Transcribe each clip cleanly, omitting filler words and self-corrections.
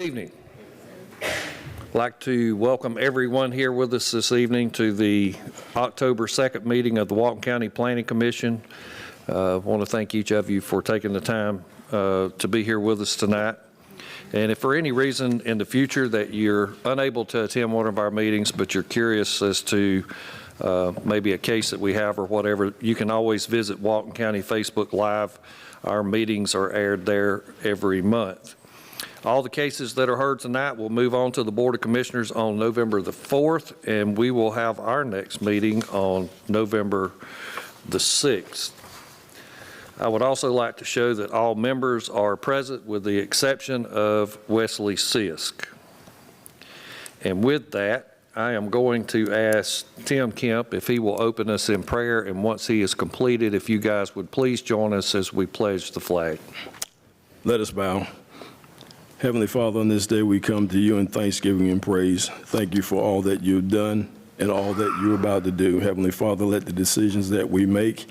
Evening. I'd like to welcome everyone here with us this evening to the October 2nd meeting of the Walton County Planning Commission. I want to thank each of you for taking the time to be here with us tonight. And if for any reason in the future that you're unable to attend one of our meetings, but you're curious as to maybe a case that we have or whatever, you can always visit Walton County Facebook Live. Our meetings are aired there every month. All the cases that are heard tonight will move on to the Board of Commissioners on November the 4th, and we will have our next meeting on November the 6th. I would also like to show that all members are present with the exception of Wesley Sisk. And with that, I am going to ask Tim Kemp if he will open us in prayer, and once he is completed, if you guys would please join us as we pledge the flag. Let us bow. Heavenly Father, on this day we come to you in thanksgiving and praise. Thank you for all that you've done and all that you're about to do. Heavenly Father, let the decisions that we make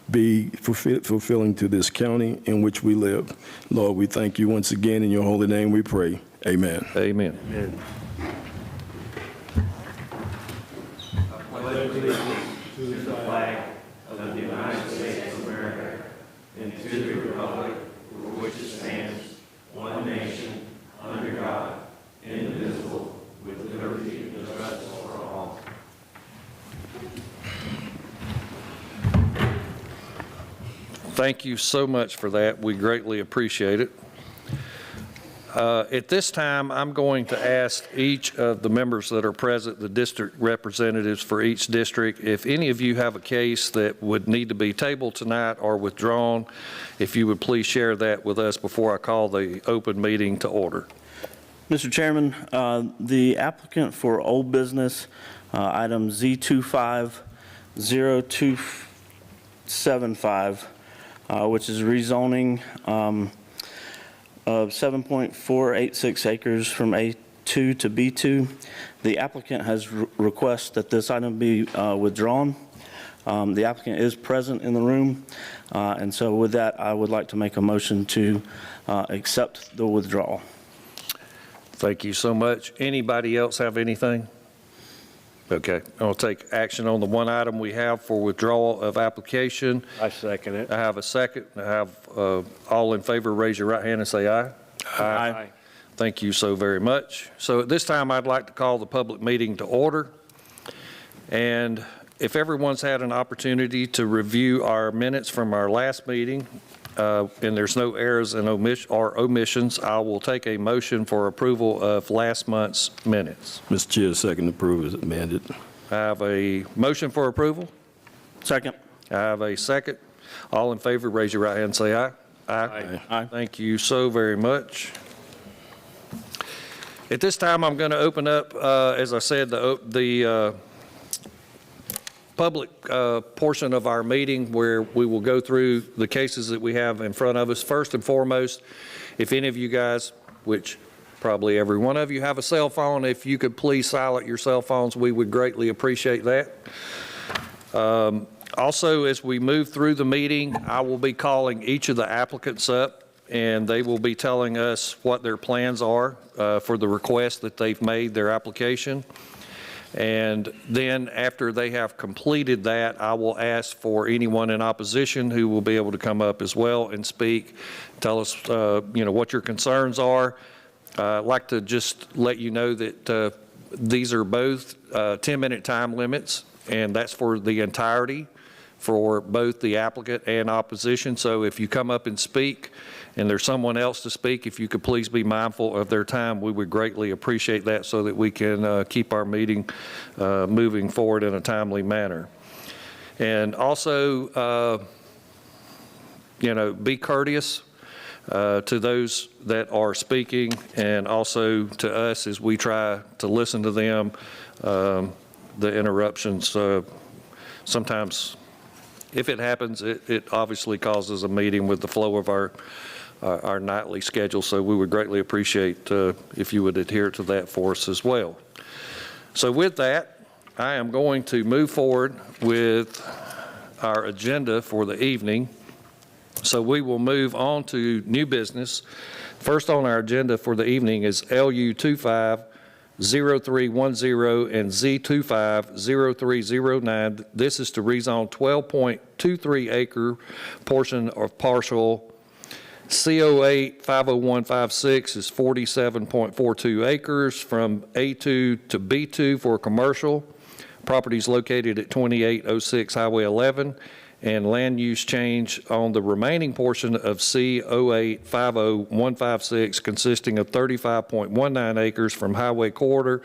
be fulfilling to this county in which we live. Lord, we thank you once again. In your holy name we pray. Amen. Amen. Amen. I pledge allegiance to the flag of the United States of America and to the republic for which it stands, one nation, under God, indivisible, with liberty and justice for all. Thank you so much for that. We greatly appreciate it. At this time, I'm going to ask each of the members that are present, the district representatives for each district, if any of you have a case that would need to be tabled tonight or withdrawn, if you would please share that with us before I call the open meeting to order. Mr. Chairman, the applicant for old business, item Z250275, which is rezoning of 7.486 acres from A2 to B2. The applicant has requested that this item be withdrawn. The applicant is present in the room, and so with that, I would like to make a motion to accept the withdrawal. Thank you so much. Anybody else have anything? Okay, I'll take action on the one item we have for withdrawal of application. I second it. I have a second. I have all in favor, raise your right hand and say aye. Aye. Thank you so very much. So at this time, I'd like to call the public meeting to order. And if everyone's had an opportunity to review our minutes from our last meeting, and there's no errors and omissions, I will take a motion for approval of last month's minutes. Mr. Chair, second approve as amended. I have a motion for approval. Second. I have a second. All in favor, raise your right hand and say aye. Aye. Aye. Thank you so very much. At this time, I'm going to open up, as I said, the public portion of our meeting where we will go through the cases that we have in front of us. First and foremost, if any of you guys, which probably every one of you have a cell phone, if you could please silence your cell phones, we would greatly appreciate that. Also, as we move through the meeting, I will be calling each of the applicants up, and they will be telling us what their plans are for the request that they've made, their application. And then after they have completed that, I will ask for anyone in opposition who will be able to come up as well and speak, tell us, what your concerns are. I'd like to just let you know that these are both 10-minute time limits, and that's for the entirety for both the applicant and opposition. So if you come up and speak and there's someone else to speak, if you could please be mindful of their time, we would greatly appreciate that so that we can keep our meeting moving forward in a timely manner. And also, be courteous to those that are speaking, and also to us as we try to listen to them. The interruptions, sometimes if it happens, it obviously causes a meeting with the flow of our nightly schedule, so we would greatly appreciate if you would adhere to that for us as well. So with that, I am going to move forward with our agenda for the evening. So we will move on to new business. First on our agenda for the evening is LU 250310 and Z250309. This is to rezone 12.23 acre portion of parcel CO8 50156 is 47.42 acres from A2 to B2 for commercial. Property is located at 2806 Highway 11, and land use change on the remaining portion of C08 50156 consisting of 35.19 acres from highway corridor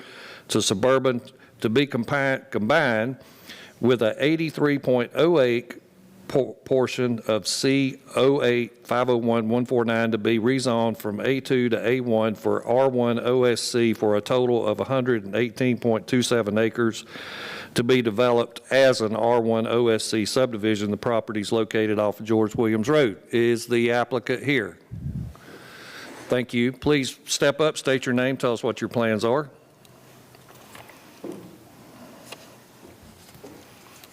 to suburban to be combined with a 83.08 portion of C08 501-149 to be rezoned from A2 to A1 for R1 OSC for a total of 118.27 acres to be developed as an R1 OSC subdivision. The property is located off of George Williams Road. Is the applicant here? Thank you. Please step up, state your name, tell us what your plans are.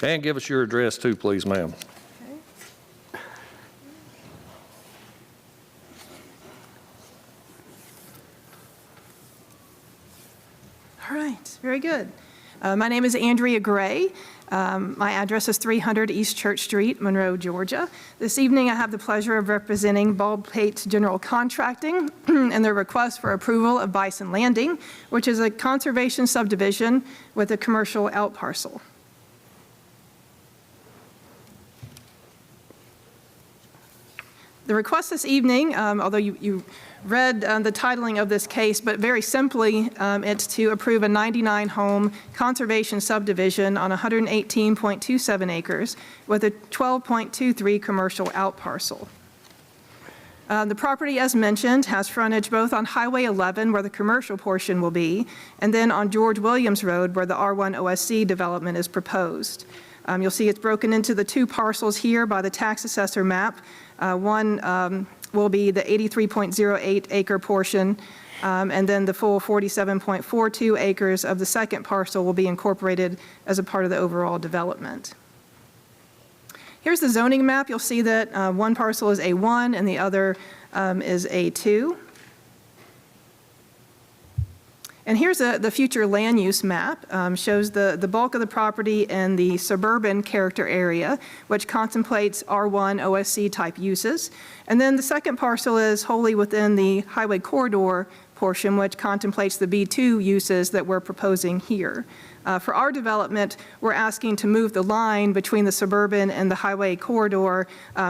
And give us your address too, please, ma'am. All right, very good. My name is Andrea Gray. My address is 300 East Church Street, Monroe, Georgia. This evening, I have the pleasure of representing Baldpate General Contracting and their request for approval of Bison Landing, which is a conservation subdivision with a commercial outparcel. The request this evening, although you read the titling of this case, but very simply, it's to approve a 99-home conservation subdivision on 118.27 acres with a 12.23 commercial outparcel. The property, as mentioned, has frontage both on Highway 11, where the commercial portion will be, and then on George Williams Road, where the R1 OSC development is proposed. You'll see it's broken into the two parcels here by the tax assessor map. One will be the 83.08 acre portion, and then the full 47.42 acres of the second parcel will be incorporated as a part of the overall development. Here's the zoning map. You'll see that one parcel is A1 and the other is A2. And here's the future land use map, shows the bulk of the property in the suburban character area, which contemplates R1 OSC type uses. And then the second parcel is wholly within the highway corridor portion, which contemplates the B2 uses that we're proposing here. For our development, we're asking to move the line between the suburban and the highway corridor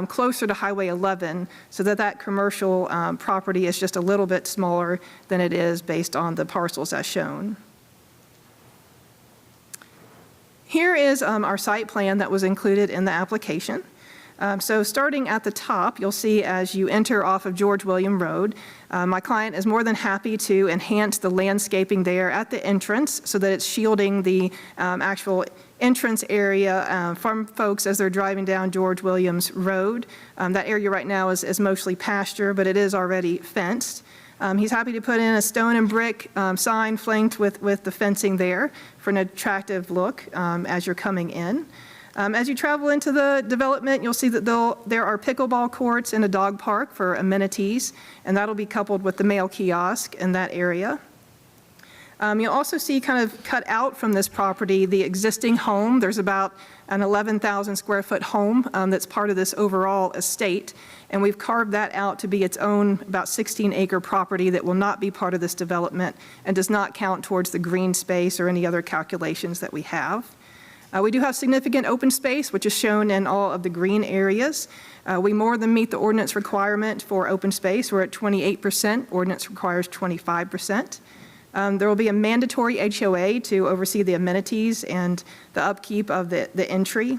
closer to Highway 11 so that that commercial property is just a little bit smaller than it is based on the parcels as shown. Here is our site plan that was included in the application. So starting at the top, you'll see as you enter off of George William Road, my client is more than happy to enhance the landscaping there at the entrance so that it's shielding the actual entrance area from folks as they're driving down George Williams Road. That area right now is mostly pasture, but it is already fenced. He's happy to put in a stone and brick sign flanked with the fencing there for an attractive look as you're coming in. As you travel into the development, you'll see that there are pickleball courts and a dog park for amenities, and that'll be coupled with the mail kiosk in that area. You'll also see kind of cut out from this property the existing home. There's about an 11,000 square foot home that's part of this overall estate, and we've carved that out to be its own about 16-acre property that will not be part of this development and does not count towards the green space or any other calculations that we have. We do have significant open space, which is shown in all of the green areas. We more than meet the ordinance requirement for open space. We're at 28%. Ordinance requires 25%. There will be a mandatory HOA to oversee the amenities and the upkeep of the entry.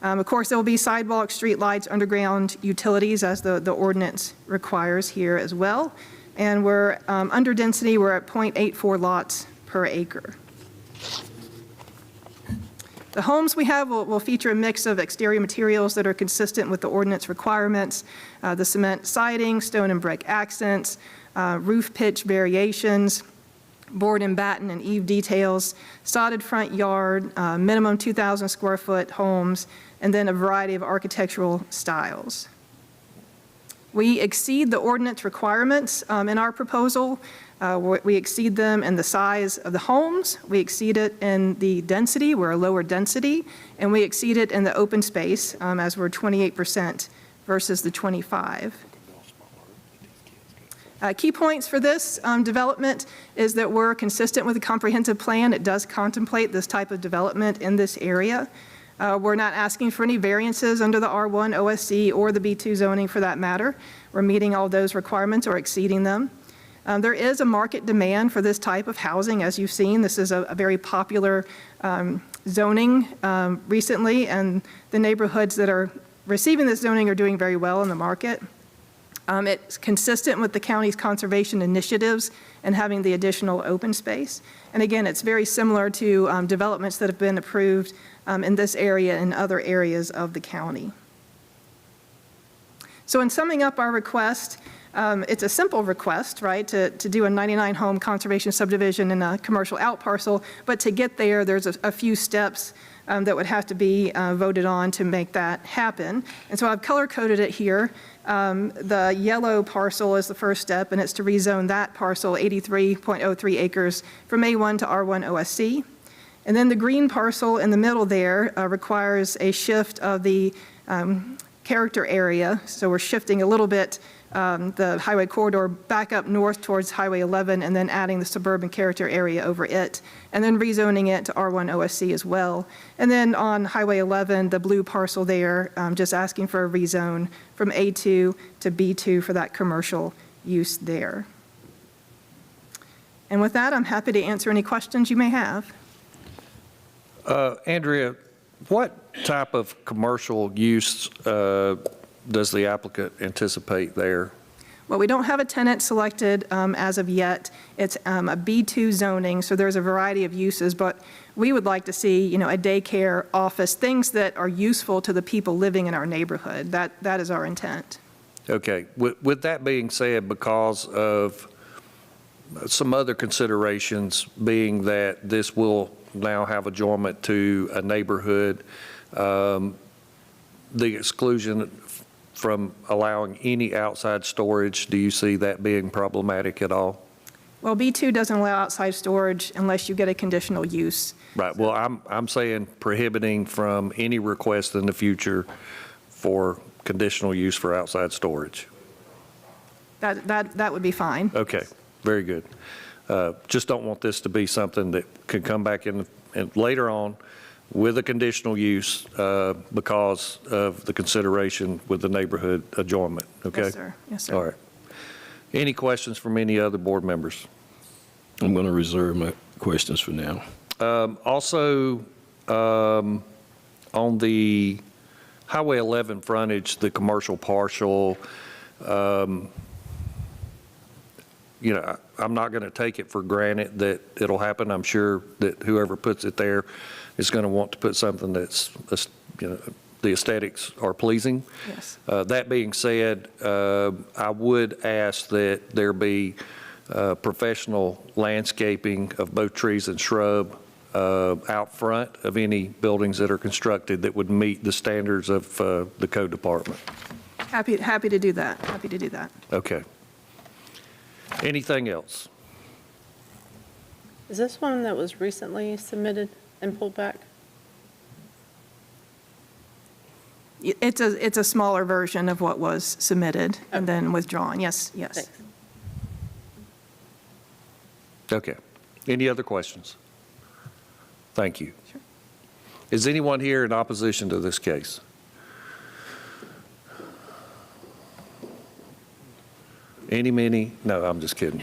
Of course, there will be sidewalks, streetlights, underground utilities, as the ordinance requires here as well. And we're under density. We're at 0.84 lots per acre. The homes we have will feature a mix of exterior materials that are consistent with the ordinance requirements, the cement siding, stone and brick accents, roof pitch variations, board and batten and eave details, sodded front yard, minimum 2,000 square foot homes, and then a variety of architectural styles. We exceed the ordinance requirements in our proposal. We exceed them in the size of the homes, we exceed it in the density, we're a lower density, and we exceed it in the open space as we're 28% versus the 25%. Key points for this development is that we're consistent with the comprehensive plan. It does contemplate this type of development in this area. We're not asking for any variances under the R1 OSC or the B2 zoning for that matter. We're meeting all those requirements or exceeding them. There is a market demand for this type of housing. As you've seen, this is a very popular zoning recently, and the neighborhoods that are receiving this zoning are doing very well in the market. It's consistent with the county's conservation initiatives and having the additional open space. And again, it's very similar to developments that have been approved in this area and other areas of the county. So in summing up our request, it's a simple request, right, to do a 99-home conservation subdivision in a commercial outparcel, but to get there, there's a few steps that would have to be voted on to make that happen. And so I've color-coded it here. The yellow parcel is the first step, and it's to rezone that parcel, 83.03 acres, from A1 to R1 OSC. And then the green parcel in the middle there requires a shift of the character area. So we're shifting a little bit the highway corridor back up north towards Highway 11 and then adding the suburban character area over it, and then rezoning it to R1 OSC as well. And then on Highway 11, the blue parcel there, just asking for a rezone from A2 to B2 for that commercial use there. And with that, I'm happy to answer any questions you may have. Andrea, what type of commercial use does the applicant anticipate there? Well, we don't have a tenant selected as of yet. It's a B2 zoning, so there's a variety of uses, but we would like to see, a daycare, office, things that are useful to the people living in our neighborhood. That is our intent. Okay. With that being said, because of some other considerations being that this will now have adjournment to a neighborhood, the exclusion from allowing any outside storage, do you see that being problematic at all? Well, B2 doesn't allow outside storage unless you get a conditional use. Right. Well, I'm saying prohibiting from any request in the future for conditional use for outside storage. That would be fine. Okay. Very good. Just don't want this to be something that could come back in later on with a conditional use because of the consideration with the neighborhood adjournment, okay? Yes, sir. Yes, sir. All right. Any questions from any other board members? I'm going to reserve my questions for now. Also, on the Highway 11 frontage, the commercial partial, I'm not going to take it for granted that it'll happen. I'm sure that whoever puts it there is going to want to put something that's, the aesthetics are pleasing. Yes. That being said, I would ask that there be professional landscaping of both trees and shrub out front of any buildings that are constructed that would meet the standards of the code department. Happy to do that. Happy to do that. Okay. Anything else? Is this one that was recently submitted and pulled back? It's a smaller version of what was submitted and then withdrawn. Yes, yes. Thanks. Okay. Any other questions? Thank you. Sure. Is anyone here in opposition to this case? Many? No, I'm just kidding.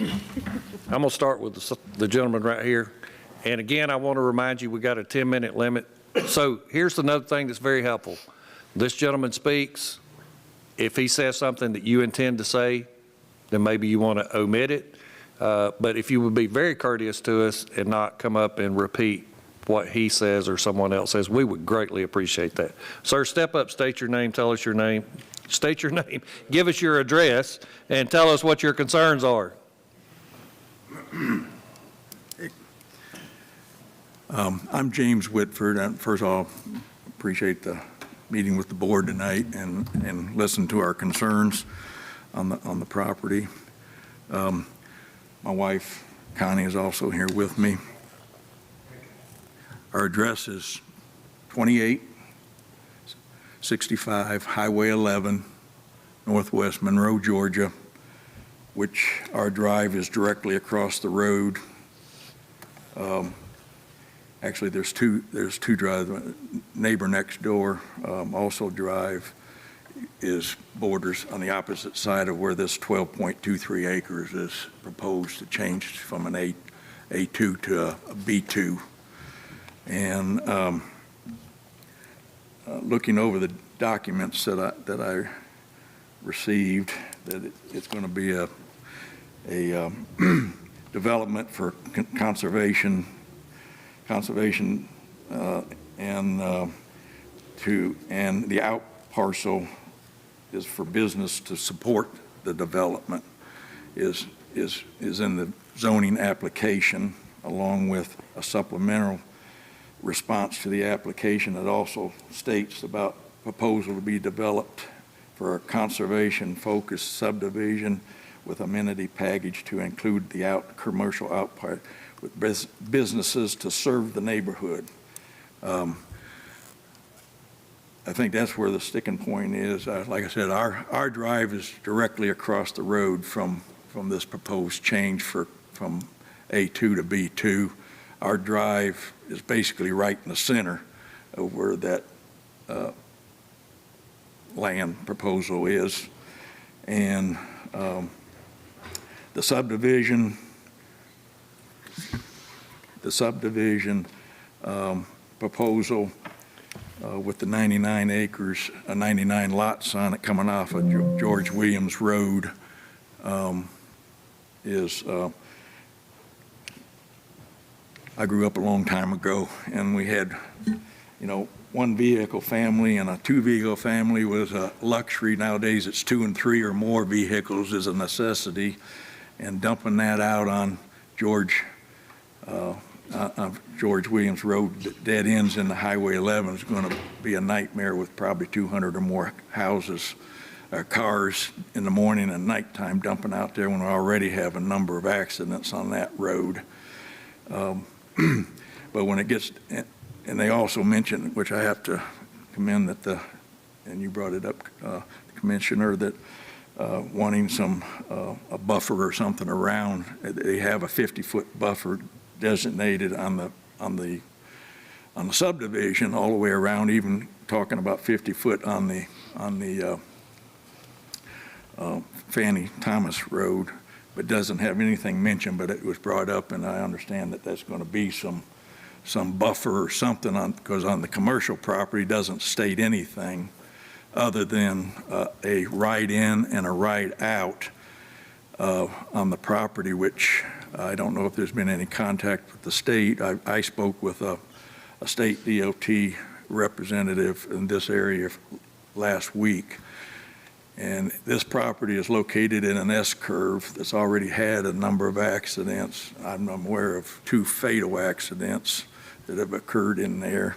I'm going to start with the gentleman right here. And again, I want to remind you, we got a 10-minute limit. So here's another thing that's very helpful. This gentleman speaks. If he says something that you intend to say, then maybe you want to omit it. But if you would be very courteous to us and not come up and repeat what he says or someone else says, we would greatly appreciate that. Sir, step up, state your name, tell us your name. State your name, give us your address, and tell us what your concerns are. I'm James Whitford. First of all, appreciate the meeting with the board tonight and listen to our concerns. on the property. My wife Connie is also here with me. Our address is 2865 Highway 11, Northwest Monroe, Georgia, which our drive is directly across the road. Actually, there's two drives. Neighbor next door, also drive, is borders on the opposite side of where this 12.23 acres is proposed to change from an A2 to a B2. And looking over the documents that I received, that it's going to be a development for conservation and the out parcel is for business to support the development is in the zoning application, along with a supplemental response to the application that also states about proposal to be developed for a conservation-focused subdivision with amenity package to include the commercial out part with businesses to serve the neighborhood. I think that's where the sticking point is. Like I said, our drive is directly across the road from this proposed change from A2 to B2. Our drive is basically right in the center of where that land proposal is. And the subdivision proposal with the 99 acres, 99 lots on it coming off of George Williams Road is, I grew up a long time ago, and we had, one vehicle family, and a two vehicle family was a luxury. Nowadays it's 2 and 3 or more vehicles is a necessity, and dumping that out on George Williams Road, dead ends in the Highway 11 is going to be a nightmare with probably 200 or more houses, cars in the morning and nighttime dumping out there when we already have a number of accidents on that road. But when it gets, and they also mentioned, which I have to commend and you brought it up, Commissioner, that wanting a buffer or something around. They have a 50-foot buffer designated on the subdivision all the way around, even talking about 50 foot on the Fannie Thomas Road, but doesn't have anything mentioned, but it was brought up, and I understand that that's going to be some buffer or something because on the commercial property doesn't state anything other than a right in and a right out on the property, which I don't know if there's been any contact with the state. I spoke with a state DOT representative in this area last week, and this property is located in an S-curve that's already had a number of accidents. I'm aware of 2 fatal accidents that have occurred in there,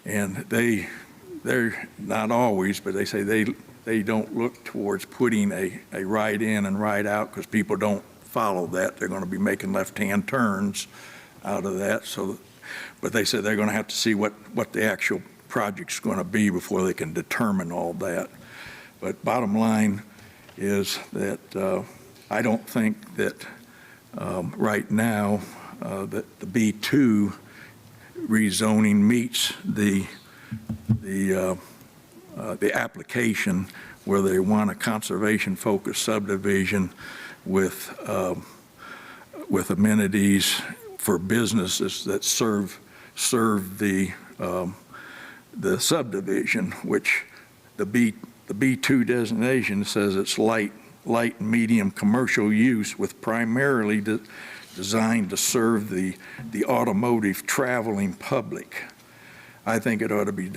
and they're not always, but they say they don't look towards putting a right in and right out because people don't follow that. They're going to be making left-hand turns out of that. So, but they said they're going to have to see what the actual project's going to be before they can determine all that. But bottom line is that I don't think that right now that the B2 rezoning meets the application where they want a conservation-focused subdivision with amenities for businesses that serve the subdivision, which the B2 designation says it's light and medium commercial use with primarily designed to serve the automotive traveling public. I think it ought to be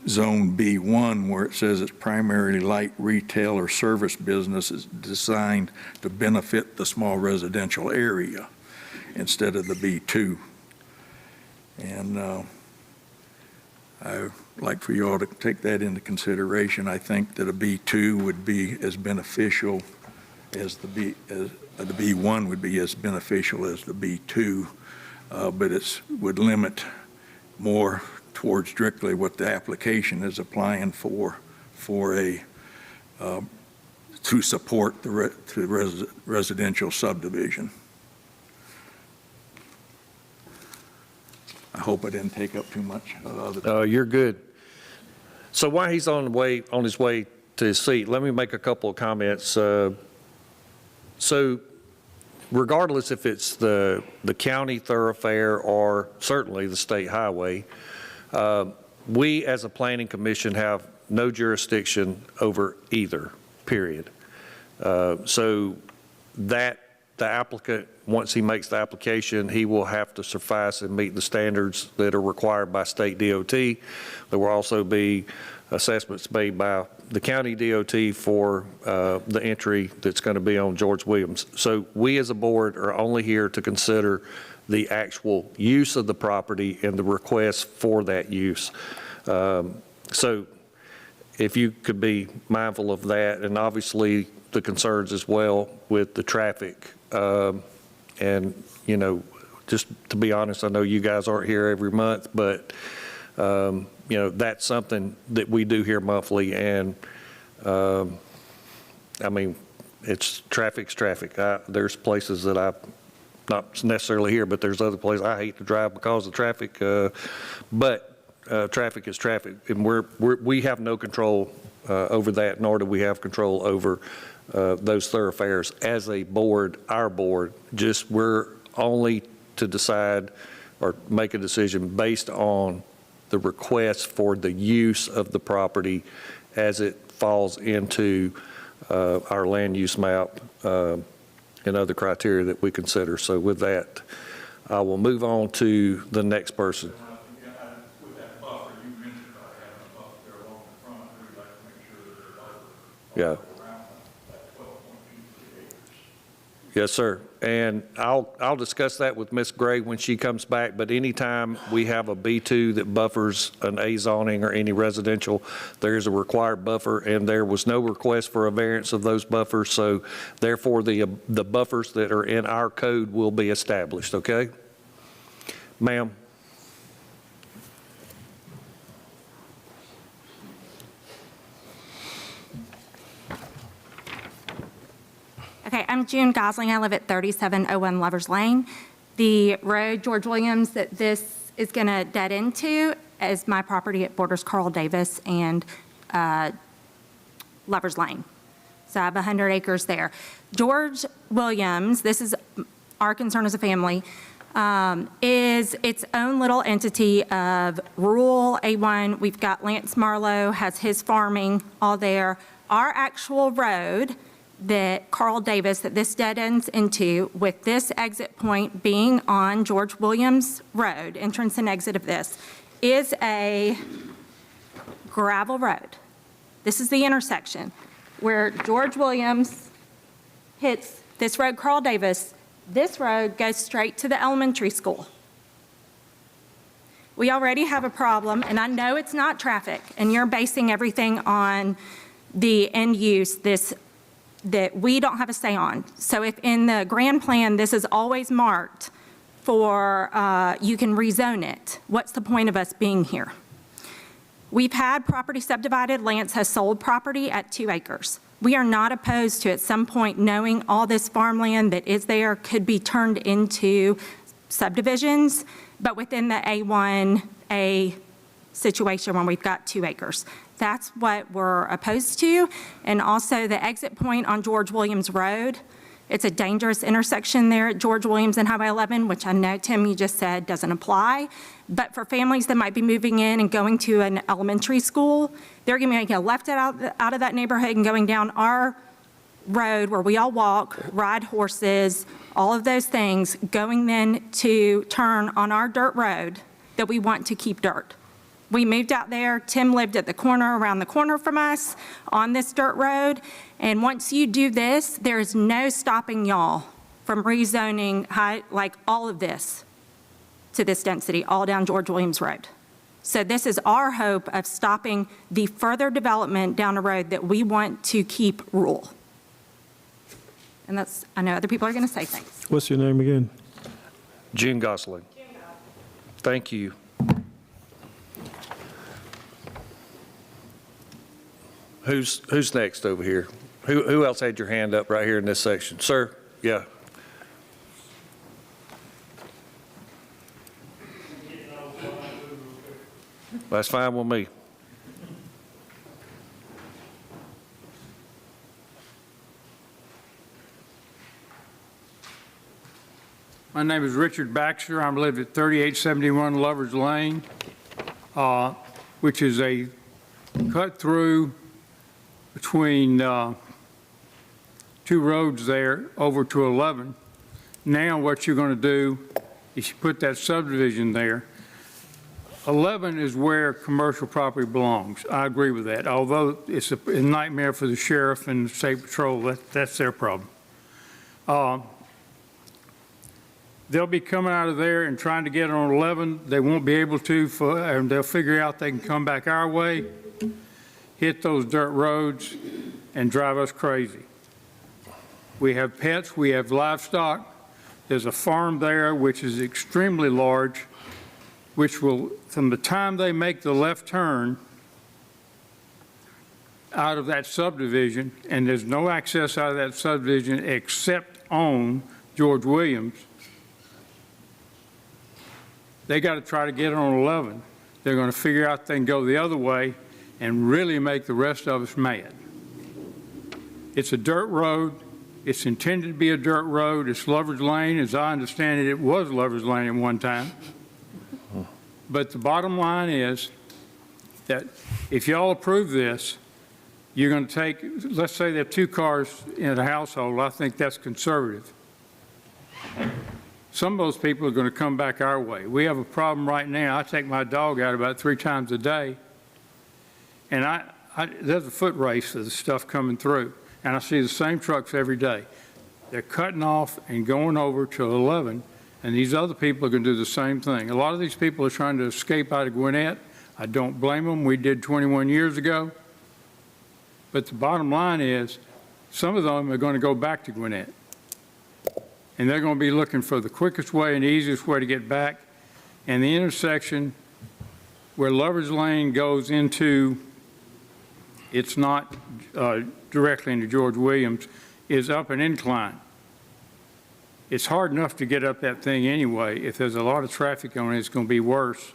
Zone B1, where it says it's primarily light retail or service businesses designed to benefit the small residential area instead of the B2. And like for you all to take that into consideration. I think that a B2 would be as beneficial as the B1 would be as beneficial as the B2, but it would limit more towards strictly what the application is applying for to support the residential subdivision. I hope I didn't take up too much of the You're good. So while he's on his way to his seat, let me make a couple of comments. So regardless if it's the county thoroughfare or certainly the state highway, we as a planning commission have no jurisdiction over either, period. So that the applicant, once he makes the application, he will have to suffice and meet the standards that are required by state DOT. There will also be assessments made by the county DOT for the entry that's going to be on George Williams. So we as a board are only here to consider the actual use of the property and the request for that use. So if you could be mindful of that, and obviously the concerns as well with the traffic. And, you know, just to be honest, I know you guys aren't here every month, but, you know, that's something that we do here monthly. And, I mean, traffic's traffic. There's places that not necessarily here, but there's other places I hate to drive because of traffic. But traffic is traffic, and we have no control over that, nor do we have control over those thoroughfares as a board, our board. Just we're only to decide or make a decision based on the request for the use of the property as it falls into our land use map and other criteria that we consider. So with that, I will move on to the next person. With that buffer, you mentioned about having a buffer there along the front. We'd like to make sure that there's a buffer Yeah. around that 12.23 acres. Yes, sir. And I'll discuss that with Ms. Gray when she comes back, but anytime we have a B2 that buffers an A zoning or any residential, there is a required buffer, and there was no request for a variance of those buffers, so therefore the buffers that are in our code will be established, okay? Ma'am? Okay, I'm June Gosling. I live at 3701 Lovers Lane. The road, George Williams, that this is going to dead into is my property at borders Carl Davis and Lovers Lane. So I have 100 acres there. George Williams, this is our concern as a family, is its own little entity of rural A1. We've got Lance Marlowe has his farming all there. Our actual road that Carl Davis, that this dead ends into, with this exit point being on George Williams Road, entrance and exit of this, is a gravel road. This is the intersection where George Williams hits this road, Carl Davis. This road goes straight to the elementary school. We already have a problem, and I know it's not traffic, and you're basing everything on the end use, that we don't have a say on. So if in the grand plan, this is always marked for, you can rezone it, what's the point of us being here? We've had property subdivided. Lance has sold property at 2 acres. We are not opposed to at some point knowing all this farmland that is there could be turned into subdivisions, but within the A1A situation when we've got 2 acres. That's what we're opposed to. And also the exit point on George Williams Road. It's a dangerous intersection there at George Williams and Highway 11, which I know, Tim, you just said doesn't apply. But for families that might be moving in and going to an elementary school, they're going to be making a left out of that neighborhood and going down our road where we all walk, ride horses, all of those things, going then to turn on our dirt road that we want to keep dirt. We moved out there. Tim lived at the corner, around the corner from us on this dirt road. And once you do this, there is no stopping y'all from rezoning like all of this to this density, all down George Williams Road. So this is our hope of stopping the further development down the road that we want to keep rural. And that's, I know other people are going to say things. What's your name again? June Gosling. Thank you. Who's next over here? Who else had your hand up right here in this section? Sir? Yeah. That's fine with me. My name is Richard Baxter. I live at 3871 Lovers Lane, which is a cut through between two roads there over to 11. Now what you're going to do is you put that subdivision there. 11 is where commercial property belongs. I agree with that. Although it's a nightmare for the sheriff and the state patrol, that's their problem. They'll be coming out of there and trying to get on 11. They won't be able to, and they'll figure out they can come back our way, hit those dirt roads, and drive us crazy. We have pets, we have livestock. There's a farm there which is extremely large, which will, from the time they make the left turn out of that subdivision, and there's no access out of that subdivision except on George Williams, they got to try to get on 11. They're going to figure out they can go the other way and really make the rest of us mad. It's a dirt road. It's intended to be a dirt road. It's Lover's Lane. As I understand it, it was Lover's Lane at one time. But the bottom line is that if y'all approve this, you're going to take, let's say there are 2 cars in a household. I think that's conservative. Some of those people are going to come back our way. We have a problem right now. I take my dog out about 3 times a day, and there's a foot race of the stuff coming through, and I see the same trucks every day. They're cutting off and going over to 11, and these other people are going to do the same thing. A lot of these people are trying to escape out of Gwinnett. I don't blame them. We did 21 years ago. But the bottom line is, some of them are going to go back to Gwinnett. And they're going to be looking for the quickest way and the easiest way to get back. And the intersection where Lover's Lane goes into, it's not directly into George Williams, is up an incline. It's hard enough to get up that thing anyway. If there's a lot of traffic on it, it's going to be worse.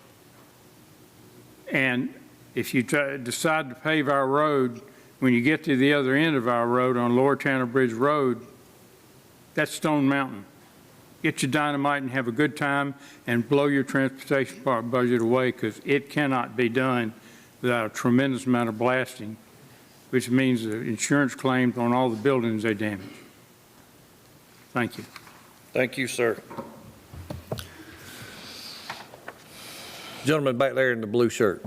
And if you decide to pave our road, when you get to the other end of our road on Lower Tanner Bridge Road, that's Stone Mountain. Get your dynamite and have a good time and blow your transportation budget away, because it cannot be done without a tremendous amount of blasting, which means the insurance claims on all the buildings they damage. Thank you. Thank you, sir. Gentleman back there in the blue shirt.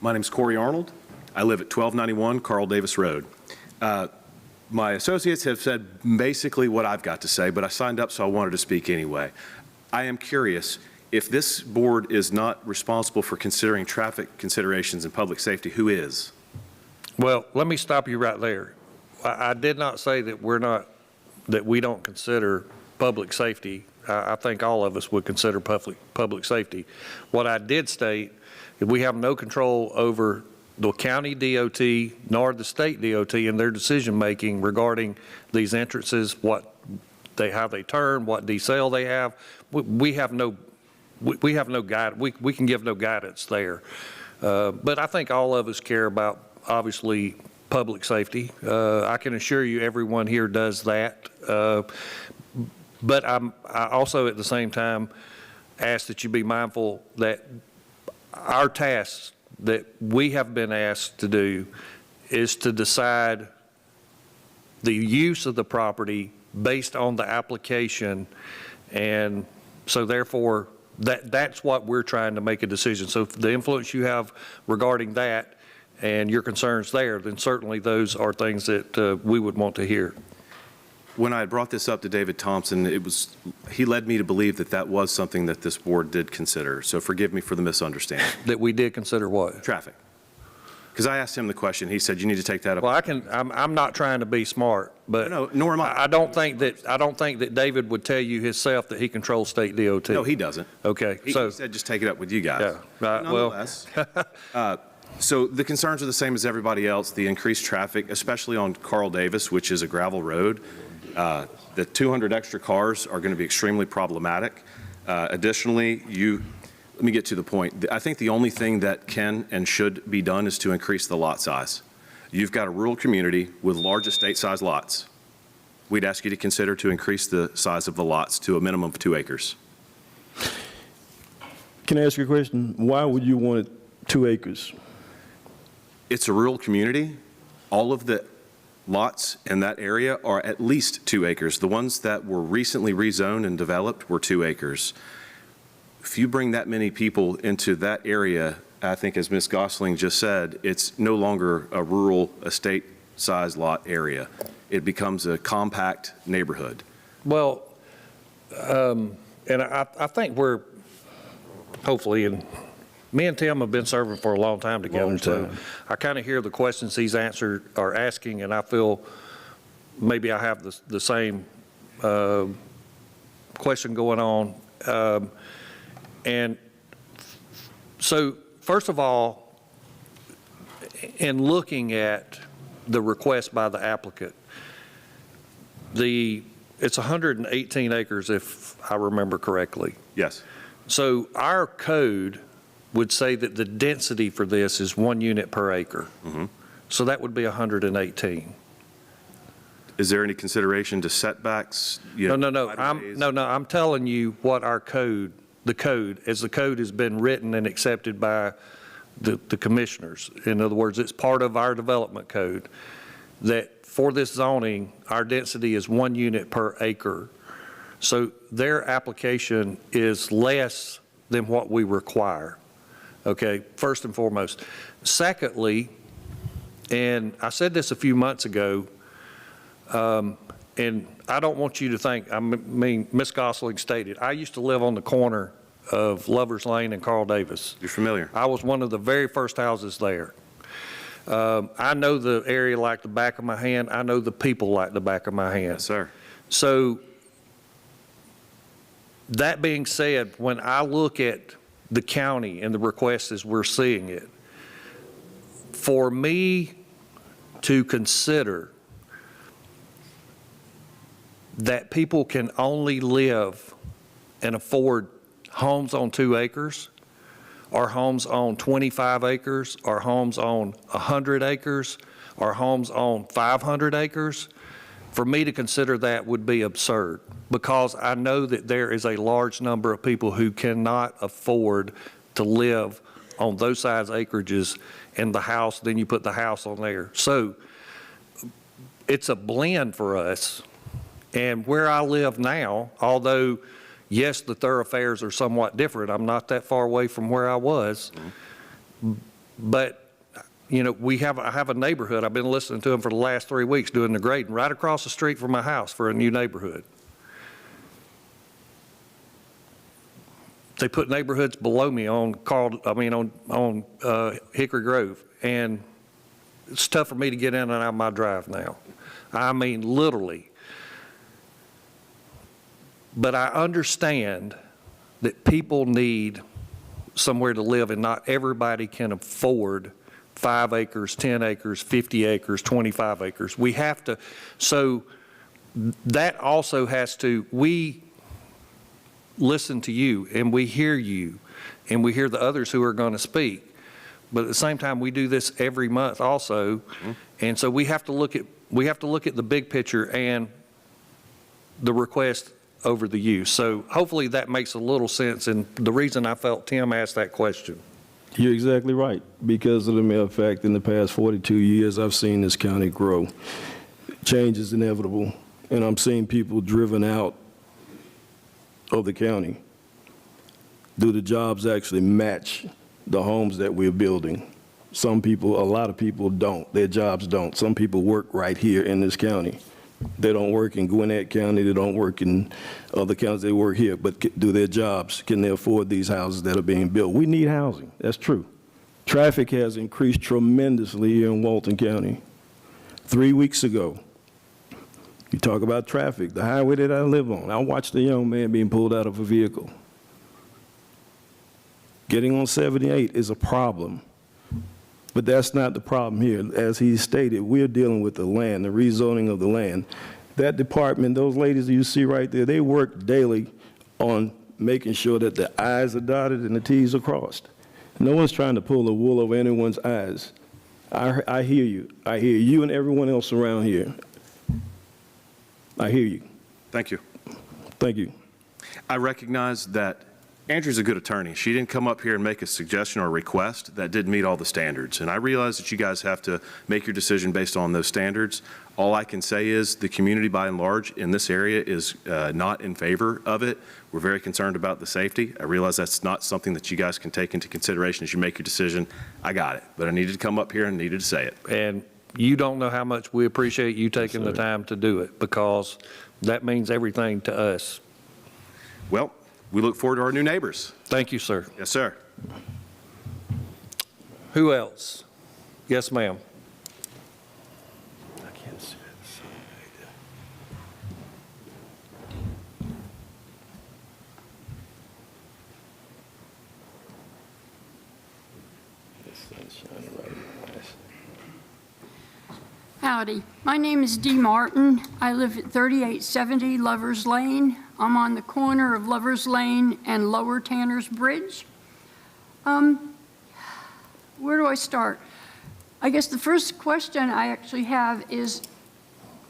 My name's Corey Arnold. I live at 1291 Carl Davis Road. My associates have said basically what I've got to say, but I signed up, so I wanted to speak anyway. I am curious, if this board is not responsible for considering traffic considerations and public safety, who is? Well, let me stop you right there. I did not say that we don't consider public safety. I think all of us would consider public safety. What I did state, we have no control over the county DOT nor the state DOT in their decision-making regarding these entrances, how they turn, what decel they have. We have no guide. We can give no guidance there. But I think all of us care about, obviously, public safety. I can assure you everyone here does that. But I also at the same time ask that you be mindful that our tasks that we have been asked to do is to decide the use of the property based on the application. And so therefore, That's what we're trying to make a decision. So if the influence you have regarding that and your concerns there, then certainly those are things that we would want to hear. When I brought this up to David Thompson, he led me to believe that that was something that this board did consider. So forgive me for the misunderstanding. That we did consider what? Traffic. Because I asked him the question, he said, you need to take that up. Well, I'm not trying to be smart, but No, nor am I. I don't think that David would tell you himself that he controls state DOT. No, he doesn't. Okay, He so, said just take it up with you guys. Yeah, right, well- Nonetheless, so the concerns are the same as everybody else, the increased traffic, especially on Carl Davis, which is a gravel road. The 200 extra cars are going to be extremely problematic. Additionally, let me get to the point. I think the only thing that can and should be done is to increase the lot size. You've got a rural community with large estate-sized lots. We'd ask you to consider to increase the size of the lots to a minimum of 2 acres. Can I ask you a question? Why would you want it 2 acres? It's a rural community. All of the lots in that area are at least 2 acres. The ones that were recently rezoned and developed were 2 acres. If you bring that many people into that area, I think as Ms. Gosling just said, it's no longer a rural estate-sized lot area. It becomes a compact neighborhood. well, and I think we're, hopefully, and me and Tim have been serving for a long time together. Long So time. I kind of hear the questions he's asking, and I feel maybe I have the same question going on. And so, first of all, in looking at the request by the applicant, it's 118 acres, if I remember correctly. Yes. So our code would say that the density for this is 1 unit per acre. So that would be 118. Is there any consideration to setbacks? No, right-of-ways? I'm telling you what our code, the code has been written and accepted by the commissioners. In other words, it's part of our development code, that for this zoning, our density is 1 unit per acre. So their application is less than what we require, okay, first and foremost. Secondly, and I said this a few months ago, and I don't want you to think, I mean, Ms. Gosling stated, I used to live on the corner of Lovers Lane and Carl Davis. You're familiar? I was one of the very first houses there. I know the area like the back of my hand. I know the people like the back of my hand. Yes, sir. So that being said, when I look at the county and the requests as we're seeing it, for me to consider that people can only live and afford homes on 2 acres, or homes on 25 acres, or homes on 100 acres, or homes on 500 acres, for me to consider that would be absurd, because I know that there is a large number of people who cannot afford to live on those size acreages in the house, then you put the house on there. So it's a blend for us. And where I live now, although, yes, the thoroughfares are somewhat different, I'm not that far away from where I was, but, you know, I have a neighborhood, I've been listening to them for the last 3 weeks doing the grading right across the street from my house for a new neighborhood. They put neighborhoods below me on Hickory Grove, and it's tough for me to get in and out of my drive now. I mean, literally. But I understand that people need somewhere to live, and not everybody can afford 5 acres, 10 acres, 50 acres, 25 acres. We have to, so that also has to, we listen to you, and we hear you, and we hear the others who are going to speak. But at the same time, we do this every month also, and so we have to look at the big picture and the request over the use. So hopefully that makes a little sense, and the reason I felt Tim asked that question. You're exactly right. Because of the mere fact, in the past 42 years, I've seen this county grow. Change is inevitable, and I'm seeing people driven out of the county Do the jobs actually match the homes that we're building? Some people, a lot of people don't. Their jobs don't. Some people work right here in this county. They don't work in Gwinnett County. They don't work in other counties. They work here. But do their jobs? Can they afford these houses that are being built? We need housing. That's true. Traffic has increased tremendously here in Walton County. 3 weeks ago, you talk about traffic, the highway that I live on, I watched a young man being pulled out of a vehicle. Getting on 78 is a problem, but that's not the problem here. As he stated, we're dealing with the land, the rezoning of the land. That department, those ladies that you see right there, they work daily on making sure that the I's are dotted and the T's are crossed. No one's trying to pull the wool over anyone's eyes. I hear you. I hear you and everyone else around here. I hear you. Thank you. Thank you. I recognize that Andrew's a good attorney. She didn't come up here and make a suggestion or a request that didn't meet all the standards. And I realize that you guys have to make your decision based on those standards. All I can say is the community by and large in this area is not in favor of it. We're very concerned about the safety. I realize that's not something that you guys can take into consideration as you make your decision. I got it. But I needed to come up here and needed to say it. And you don't know how much we appreciate you taking the time to do it, because that means everything to us. Well, we look forward to our new neighbors. Thank you, sir. Yes, sir. Who else? Yes, ma'am. I can't see it. The sun's shining right in my eyes. Howdy, my name is Dee Martin. I live at 3870 Lovers Lane. I'm on the corner of Lovers Lane and Lower Tanners Bridge. Where do I start? I guess the first question I actually have is,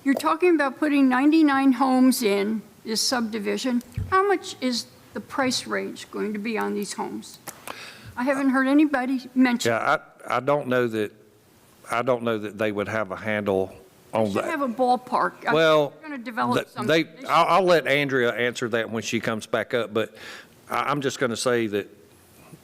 you're talking about putting 99 homes in this subdivision. How much is the price range going to be on these homes? I haven't heard anybody mention. Yeah, I don't know that they would have a handle on You should that. have a ballpark. Well, They're going to develop something. I'll let Andrea answer that when she comes back up, but I'm just going to say that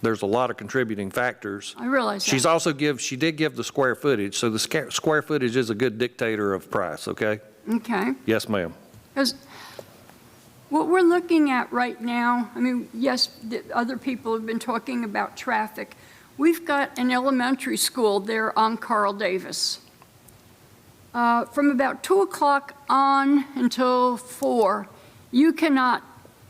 there's a lot of contributing factors. I realize that. She did give the square footage, so the square footage is a good dictator of price, okay? Okay. Yes, ma'am. Because what we're looking at right now, I mean, yes, other people have been talking about traffic. We've got an elementary school there on Carl Davis. From about 2 o'clock on until 4, you cannot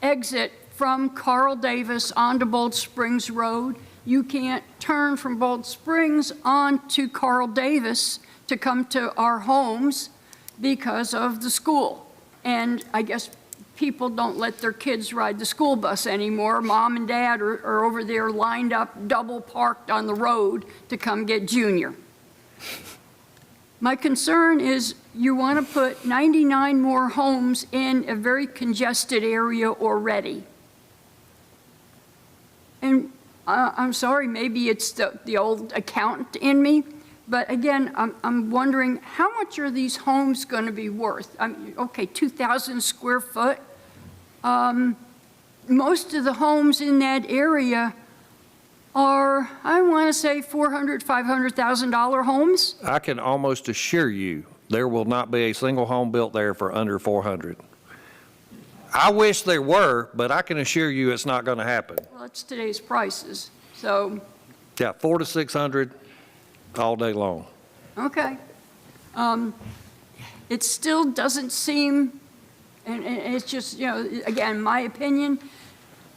exit from Carl Davis onto Bold Springs Road. You can't turn from Bold Springs onto Carl Davis to come to our homes because of the school. And I guess people don't let their kids ride the school bus anymore. Mom and dad are over there lined up, double parked on the road to come get Junior. My concern is you want to put 99 more homes in a very congested area already. And I'm sorry, maybe it's the old accountant in me, but again, I'm wondering, how much are these homes going to be worth? Okay, 2,000 square foot. Most of the homes in that area are, I want to say, $400,000, $500,000 homes. I can almost assure you there will not be a single home built there for under 400. I wish there were, but I can assure you it's not going to happen. Well, that's today's prices, so, Yeah, 400 to 600 all day long. okay. It still doesn't seem, and it's just, you know, again, my opinion,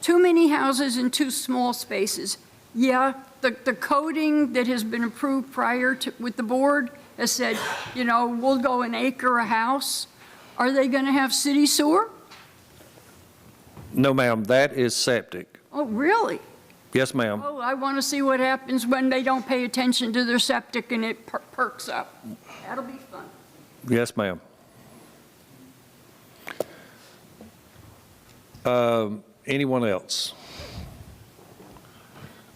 too many houses in too small spaces. Yeah, the coding that has been approved prior to, with the board has said, you know, we'll go an acre a house. Are they going to have city sewer? No, ma'am, that is septic. Oh, really? Yes, ma'am. Oh, I want to see what happens when they don't pay attention to their septic and it perks up. That'll be fun. Yes, ma'am. Anyone else?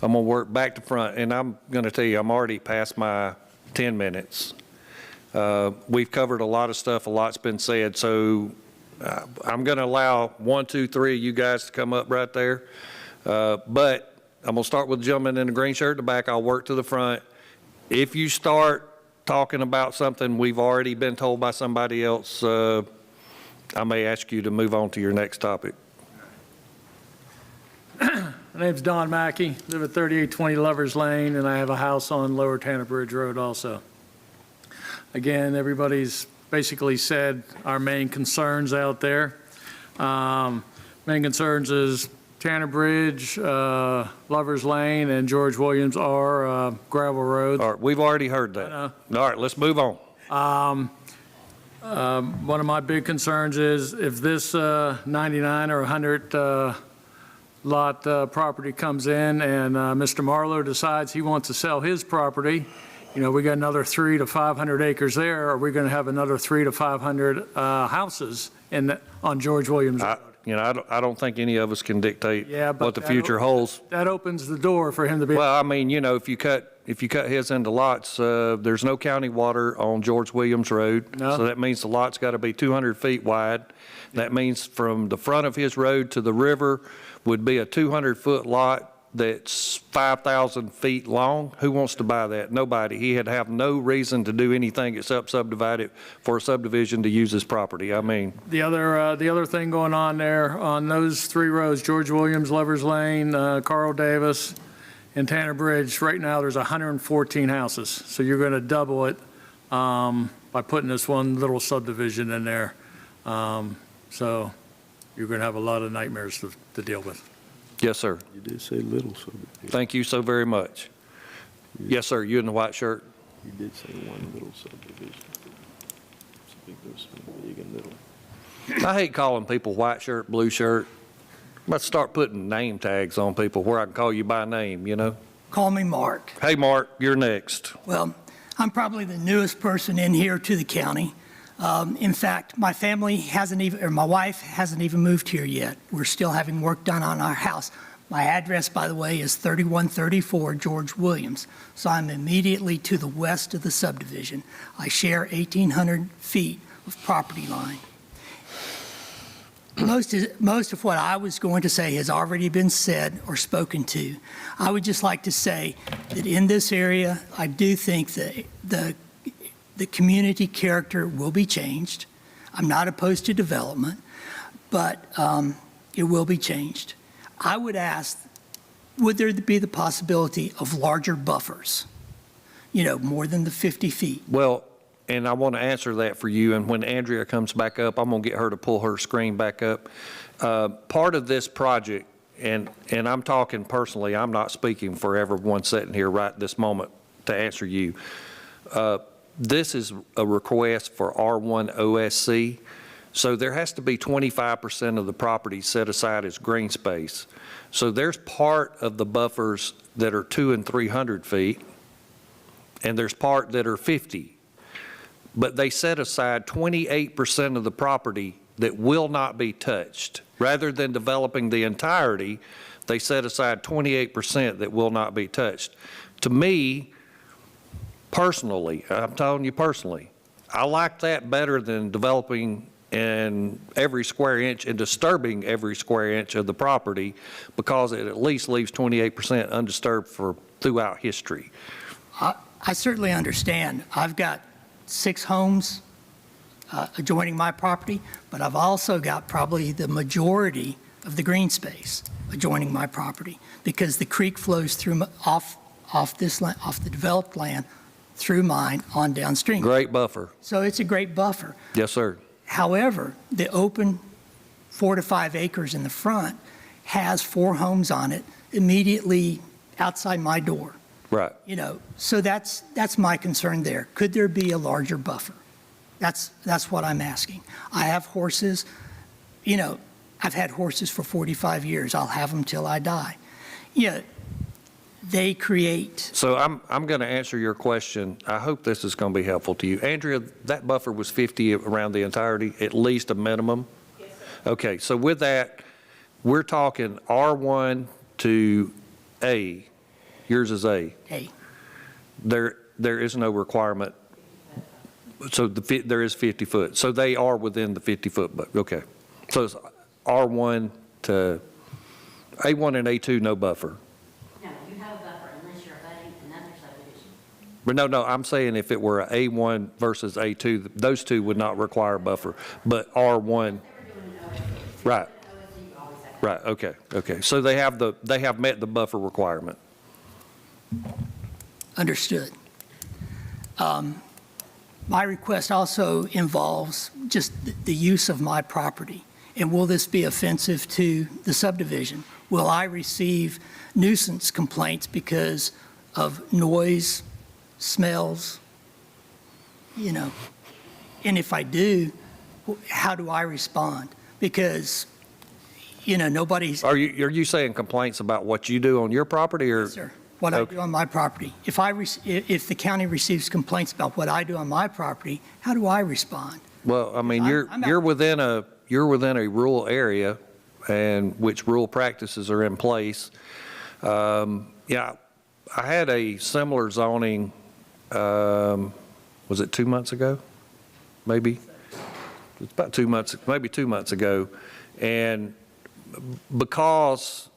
I'm going to work back to front, and I'm going to tell you, I'm already past my 10 minutes. We've covered a lot of stuff, a lot's been said, so I'm going to allow 1, 2, 3 of you guys to come up right there. But I'm going to start with the gentleman in the green shirt in the back. I'll work to the front. If you start talking about something we've already been told by somebody else, I may ask you to move on to your next topic. My name's Don Mackey, live at 3820 Lovers Lane, and I have a house on Lower Tanner Bridge Road also. Again, everybody's basically said our main concerns out there. Main concerns is Tanner Bridge, Lovers Lane, and George Williams are gravel roads. All right, we've already heard that. All right, let's move on. One of my big concerns is if this 99 or 100 lot property comes in and Mr. Marlowe decides he wants to sell his property, you know, we got another 300 to 500 acres there. Are we going to have another 300 to 500 houses on George Williams Road? I don't think any of us can dictate Yeah, but what the future holds. That opens the door for him to be. Well, I mean, if you cut his into lots, there's no county water on George Williams Road. No. So that means the lot's got to be 200 feet wide. That means from the front of his road to the river would be a 200-foot lot that's 5,000 feet long. Who wants to buy that? Nobody. He had have no reason to do anything except subdivide it for a subdivision to use his property. I mean, The other thing going on there, on those 3 roads, George Williams, Lovers Lane, Carl Davis, and Tanner Bridge, right now there's 114 houses. So you're going to double it by putting this one little subdivision in there. So you're going to have a lot of nightmares to deal with. yes, sir. You did say little subdivision. Thank you so very much. Yes, sir. You in the white shirt? You did say one little subdivision. I think there's some big and little. I hate calling people white shirt, blue shirt. Let's start putting name tags on people where I can call you by name, Call me Mark. Hey, Mark, you're next. Well, I'm probably the newest person in here to the county. In fact, my wife hasn't even moved here yet. We're still having work done on our house. My address, by the way, is 3134 George Williams. So I'm immediately to the west of the subdivision. I share 1,800 feet of property line. Most of what I was going to say has already been said or spoken to. I would just like to say that in this area, I do think that the community character will be changed. I'm not opposed to development, but it will be changed. I would ask, would there be the possibility of larger buffers? More than the 50 feet. Well, and I want to answer that for you, and when Andrea comes back up, I'm going to get her to pull her screen back up. Part of this project, and I'm talking personally, I'm not speaking for everyone sitting here right this moment to answer you. This is a request for R1 OSC, so there has to be 25% of the property set aside as green space. So there's part of the buffers that are 200 and 300 feet, and there's part that are 50. But they set aside 28% of the property that will not be touched. Rather than developing the entirety, they set aside 28% that will not be touched. To me, personally, I'm telling you personally, I like that better than developing in every square inch and disturbing every square inch of the property, because it at least leaves 28% undisturbed for throughout history. I certainly understand. I've got 6 homes adjoining my property, but I've also got probably the majority of the green space adjoining my property, because the creek flows through off the developed land through mine on downstream. Great buffer. So it's a great buffer. Yes, sir. However, the open 4 to 5 acres in the front has 4 homes on it immediately outside my door. Right. So that's my concern there. Could there be a larger buffer? That's what I'm asking. I have horses. I've had horses for 45 years. I'll have them till I die. They create. So I'm going to answer your question. I hope this is going to be helpful to you. Andrea, that buffer was 50 around the entirety, at least a minimum? Yes, sir. Okay, so with that, we're talking R1 to A. Yours is A. A. There is no requirement. So there is 50 foot. So they are within the 50 foot, but okay. So it's R1 to A1 and A2, no buffer. No, you have a buffer unless you're abutting another subdivision. But no, I'm saying if it were a A1 versus A2, those two would not require a buffer, but R1, right, right, okay. So they have met the buffer requirement. Understood. My request also involves just the use of my property. And will this be offensive to the subdivision? Will I receive nuisance complaints because of noise, smells, you know? And if I do, how do I respond? Because, you know, nobody's. Are you saying complaints about what you do on your property, or? Yes, sir. What I do on my property. If the county receives complaints about what I do on my property, how do I respond? Well, I mean, you're within a rural area, and which rural practices are in place. Yeah, I had a similar zoning, was it 2 months ago? Maybe? It's about 2 months, maybe 2 months ago. And because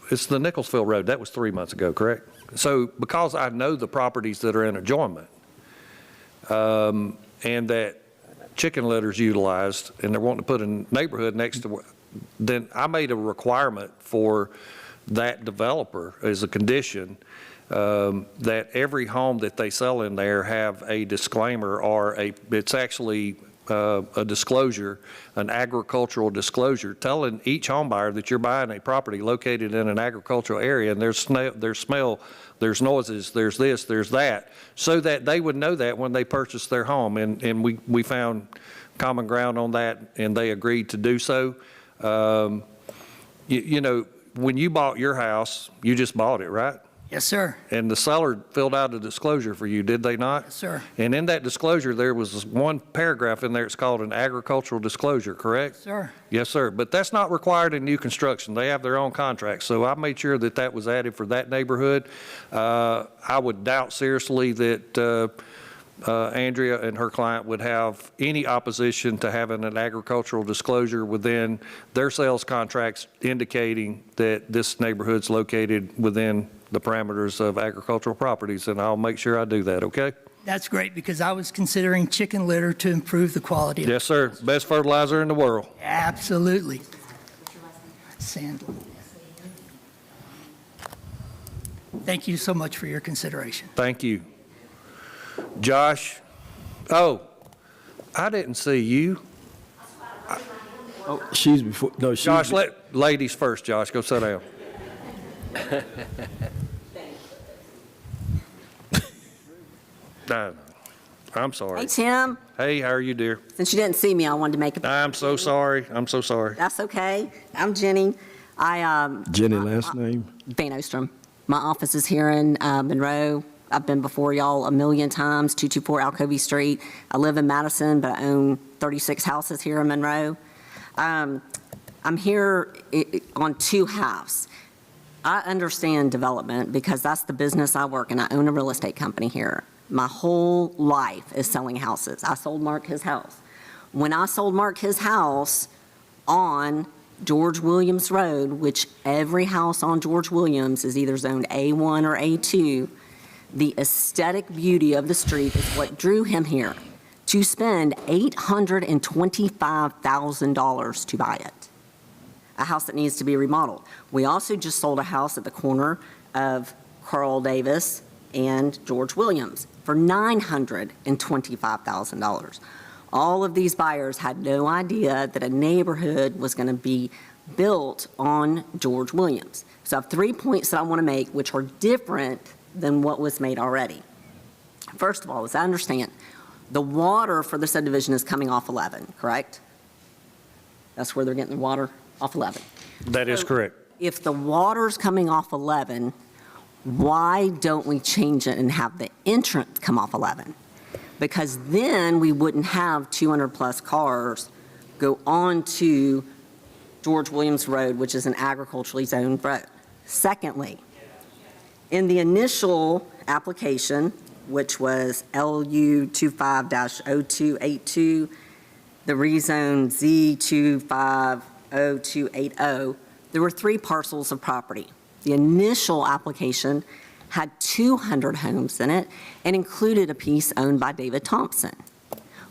it's the Nicholsville Road, that was 3 months ago, correct? So because I know the properties that are in adjournment, and that chicken litter's utilized, and they're wanting to put a neighborhood next to, then I made a requirement for that developer as a condition that every home that they sell in there have a disclaimer, or it's actually a disclosure, an agricultural disclosure, telling each home buyer that you're buying a property located in an agricultural area, and there's smell, there's noises, there's this, there's that, so that they would know that when they purchase their home. And we found common ground on that, and they agreed to do so. You know, when you bought your house, you just bought it, right? Yes, sir. And the seller filled out a disclosure for you, did they not? Yes, sir. And in that disclosure, there was one paragraph in there, it's called an agricultural disclosure, correct? Yes, sir. Yes, sir. But that's not required in new construction. They have their own contracts. So I made sure that that was added for that neighborhood. I would doubt seriously that Andrea and her client would have any opposition to having an agricultural disclosure within their sales contracts indicating that this neighborhood's located within the parameters of agricultural properties, and I'll make sure I do that, okay? That's great, because I was considering chicken litter to improve the quality of. Yes, sir. Best fertilizer in the world. Absolutely. Sandlin. Thank you so much for your consideration. Thank you. Josh? Oh, I didn't see you. She's before, no, she's. Josh, let ladies first, Josh. Go sit down. No, I'm sorry. Hey, Tim, Hey, how are you, dear? since you didn't see me, I wanted to make a. I'm so sorry. I'm so sorry. That's okay. I'm Jenny. Jenny, last name? Van Ostrom. My office is here in Monroe. I've been before y'all a million times, 224 Alcovey Street. I live in Madison, but I own 36 houses here in Monroe. I'm here on two halves. I understand development because that's the business I work in. I own a real estate company here. My whole life is selling houses. I sold Mark his house. When I sold Mark his house on George Williams Road, which every house on George Williams is either zoned A1 or A2, the aesthetic beauty of the street is what drew him here to spend $825,000 to buy it. A house that needs to be remodeled. We also just sold a house at the corner of Carl Davis and George Williams for $925,000. All of these buyers had no idea that a neighborhood was going to be built on George Williams. So I have 3 points that I want to make, which are different than what was made already. First of all, as I understand, the water for the subdivision is coming off 11, correct? That's where they're getting the water, off 11. That is correct. If the water's coming off 11, why don't we change it and have the entrance come off 11? Because then we wouldn't have 200-plus cars go on to George Williams Road, which is an agriculturally zoned road. Secondly, in the initial application, which was LU 25-0282, the rezone Z 250280, there were 3 parcels of property. The initial application had 200 homes in it and included a piece owned by David Thompson,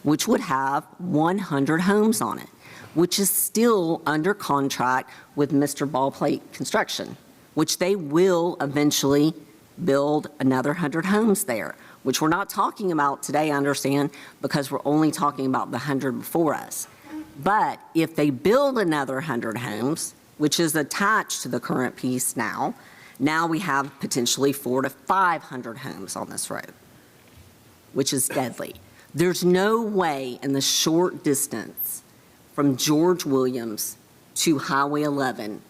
which would have 100 homes on it, which is still under contract with Mr. Ballplate Construction, which they will eventually build another 100 homes there, which we're not talking about today, I understand, because we're only talking about the 100 before us. But if they build another 100 homes, which is attached to the current piece now we have potentially 400 to 500 homes on this road, which is deadly. There's no way in the short distance from George Williams to Highway 11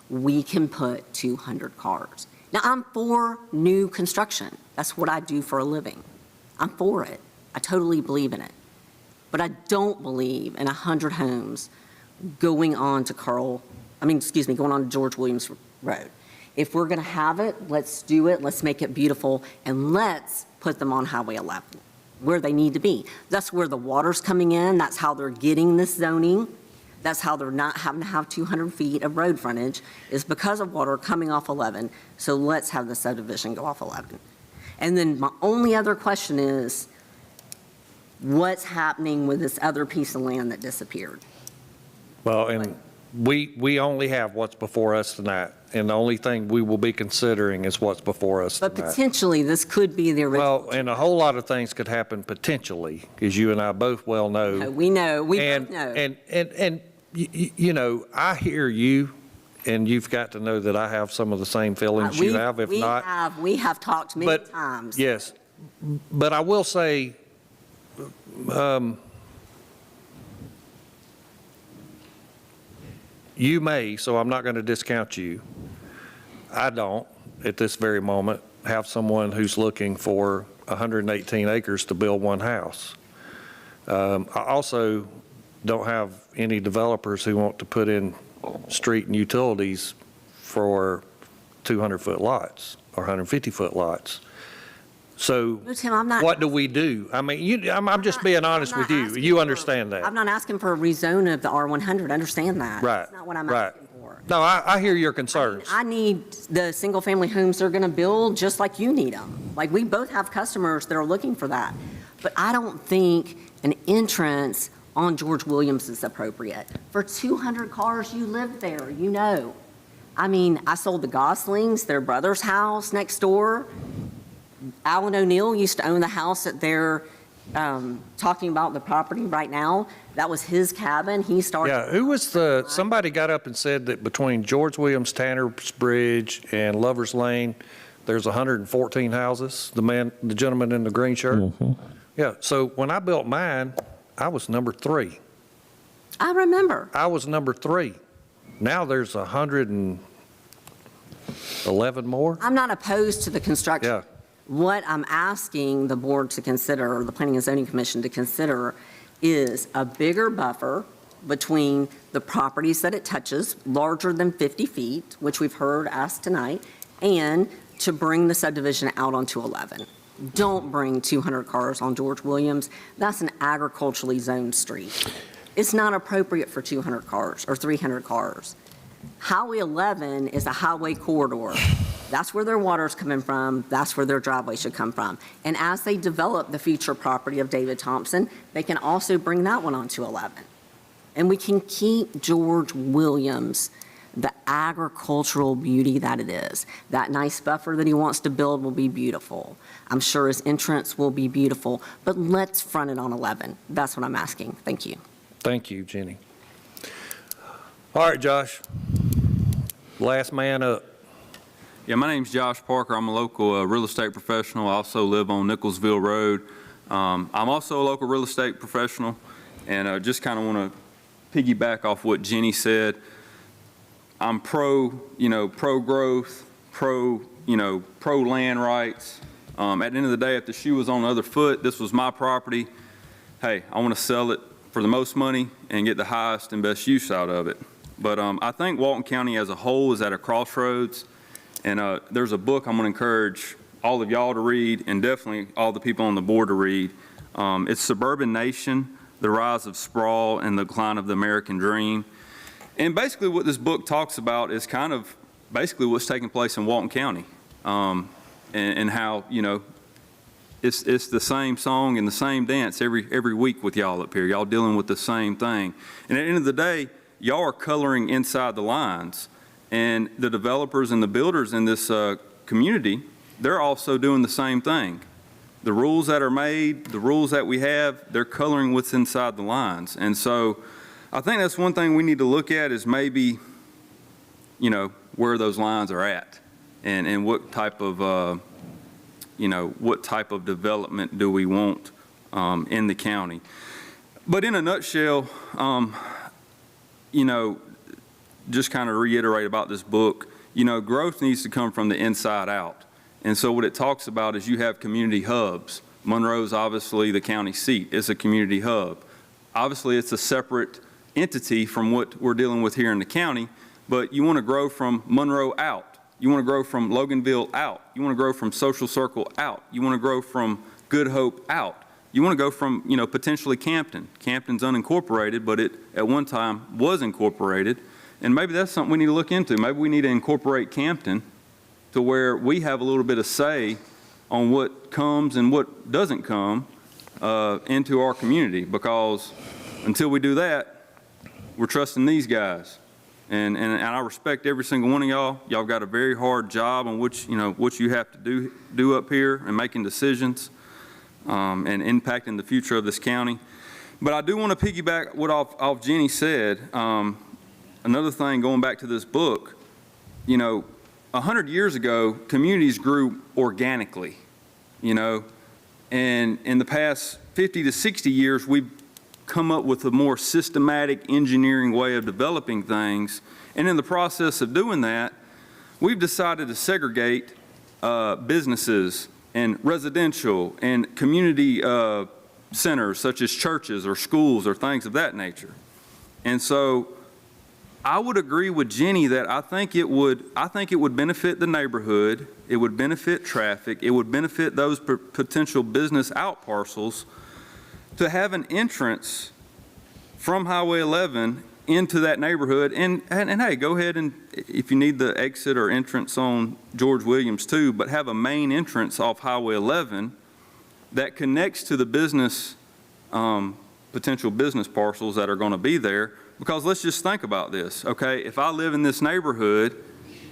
we can put 200 cars. Now, I'm for new construction. That's what I do for a living. I'm for it. I totally believe in it. But I don't believe in 100 homes going on to going on to George Williams Road. If we're going to have it, let's do it. Let's make it beautiful, and let's put them on Highway 11 where they need to be. That's where the water's coming in. That's how they're getting this zoning. That's how they're not having to have 200 feet of road frontage, is because of water coming off 11. So let's have the subdivision go off 11. And then my only other question is, what's happening with this other piece of land that disappeared? Well, and we only have what's before us tonight, and the only thing we will be considering is what's before us But tonight. potentially, this could be the original. Well, and a whole lot of things could happen potentially, as you and I both well know. We know, we And, both know. and you know, I hear you, and you've got to know that I have some of the same feelings you have, if not. We have talked many But, times. yes, but I will say, you may, so I'm not going to discount you. I don't, at this very moment, have someone who's looking for 118 acres to build one house. I also don't have any developers who want to put in street and utilities for 200-foot lots or 150-foot lots. So No, Tim, I'm not. what do we do? I mean, I'm just being honest with you. You understand I'm that. not asking for a rezone of the R100, understand that. Right, That's not what I'm right. asking for. No, I hear your concerns. I need the single-family homes they're going to build just like you need them. Like, we both have customers that are looking for that. But I don't think an entrance on George Williams is appropriate. For 200 cars, you live there, you know. I mean, I sold the Goslings, their brother's house next door. Alan O'Neill used to own the house that they're talking about, the property right now. That was his cabin. He started. Yeah, who was somebody got up and said that between George Williams, Tanner's Bridge, and Lover's Lane, there's 114 houses, the gentleman in the green shirt? Yeah, so when I built mine, I was number 3. I remember. I was number 3. Now there's 111 more? I'm not opposed to the construction. Yeah. What I'm asking the board to consider, or the Planning and Zoning Commission to consider, is a bigger buffer between the properties that it touches, larger than 50 feet, which we've heard asked tonight, and to bring the subdivision out onto 11. Don't bring 200 cars on George Williams. That's an agriculturally zoned street. It's not appropriate for 200 cars or 300 cars. Highway 11 is a highway corridor. That's where their water's coming from. That's where their driveway should come from. And as they develop the future property of David Thompson, they can also bring that one onto 11. And we can keep George Williams the agricultural beauty that it is. That nice buffer that he wants to build will be beautiful. I'm sure his entrance will be beautiful, but let's front it on 11. That's what I'm asking. Thank you. Thank you, Jenny. All right, Josh. Last man up. Yeah, my name's Josh Parker. I'm a local real estate professional. I also live on Nicholsville Road. I'm also a local real estate professional, and I just kind of want to piggyback off what Jenny said. I'm pro growth, pro land rights. At the end of the day, if the shoe was on the other foot, this was my property. Hey, I want to sell it for the most money and get the highest and best use out of it. But I think Walton County as a whole is at a crossroads. And there's a book I'm going to encourage all of y'all to read, and definitely all the people on the board to read. It's Suburban Nation, The Rise of Sprawl and the Decline of the American Dream. And basically what this book talks about is kind of basically what's taking place in Walton County, and how, you know, it's the same song and the same dance every week with y'all up here. Y'all dealing with the same thing. And at the end of the day, y'all are coloring inside the lines. And the developers and the builders in this community, they're also doing the same thing. The rules that are made, the rules that we have, they're coloring what's inside the lines. And so I think that's one thing we need to look at is maybe, you know, where those lines are at and what type of, you know, what type of development do we want in the county. But in a nutshell, you know, just kind of reiterate about this book, you know, growth needs to come from the inside out. And so what it talks about is you have community hubs. Monroe's obviously the county seat. It's a community hub. Obviously, it's a separate entity from what we're dealing with here in the county, but you want to grow from Monroe out. You want to grow from Loganville out. You want to grow from Social Circle out. You want to grow from Good Hope out. You want to go from, you know, potentially Campton. Campton's unincorporated, but it at one time was incorporated. And maybe that's something we need to look into. Maybe we need to incorporate Campton to where we have a little bit of say on what comes and what doesn't come into our community, because until we do that, we're trusting these guys. And I respect every single one of y'all. Y'all got a very hard job on which, you know, what you have to do up here and making decisions and impacting the future of this county. But I do want to piggyback what off Jenny said. Another thing, going back to this book, you know, 100 years ago, communities grew organically, you know, and in the past 50 to 60 years, we've come up with a more systematic engineering way of developing things. And in the process of doing that, we've decided to segregate businesses and residential and community centers such as churches or schools or things of that nature. And so I would agree with Jenny that I think it would benefit the neighborhood, it would benefit traffic, it would benefit those potential business out parcels to have an entrance from Highway 11 into that neighborhood. And hey, go ahead and, if you need the exit or entrance on George Williams too, but have a main entrance off Highway 11 that connects to the business, potential business parcels that are going to be there. Because let's just think about this, okay? If I live in this neighborhood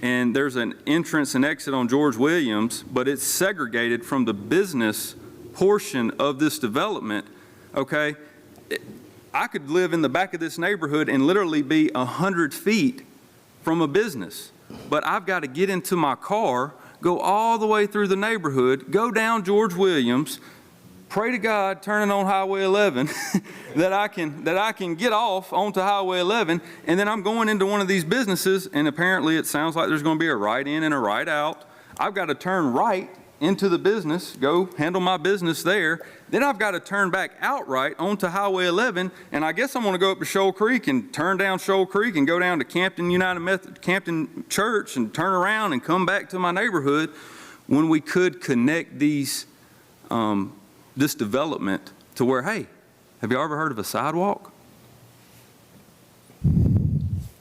and there's an entrance and exit on George Williams, but it's segregated from the business portion of this development, okay, I could live in the back of this neighborhood and literally be 100 feet from a business. But I've got to get into my car, go all the way through the neighborhood, go down George Williams, pray to God, turning on Highway 11, that I can get off onto Highway 11, and then I'm going into one of these businesses, and apparently it sounds like there's going to be a right in and a right out. I've got to turn right into the business, go handle my business there. Then I've got to turn back outright onto Highway 11, and I guess I'm going to go up to Shoal Creek and turn down Shoal Creek and go down to Campton Church and turn around and come back to my neighborhood, when we could connect these, this development to where, hey, have you ever heard of a sidewalk?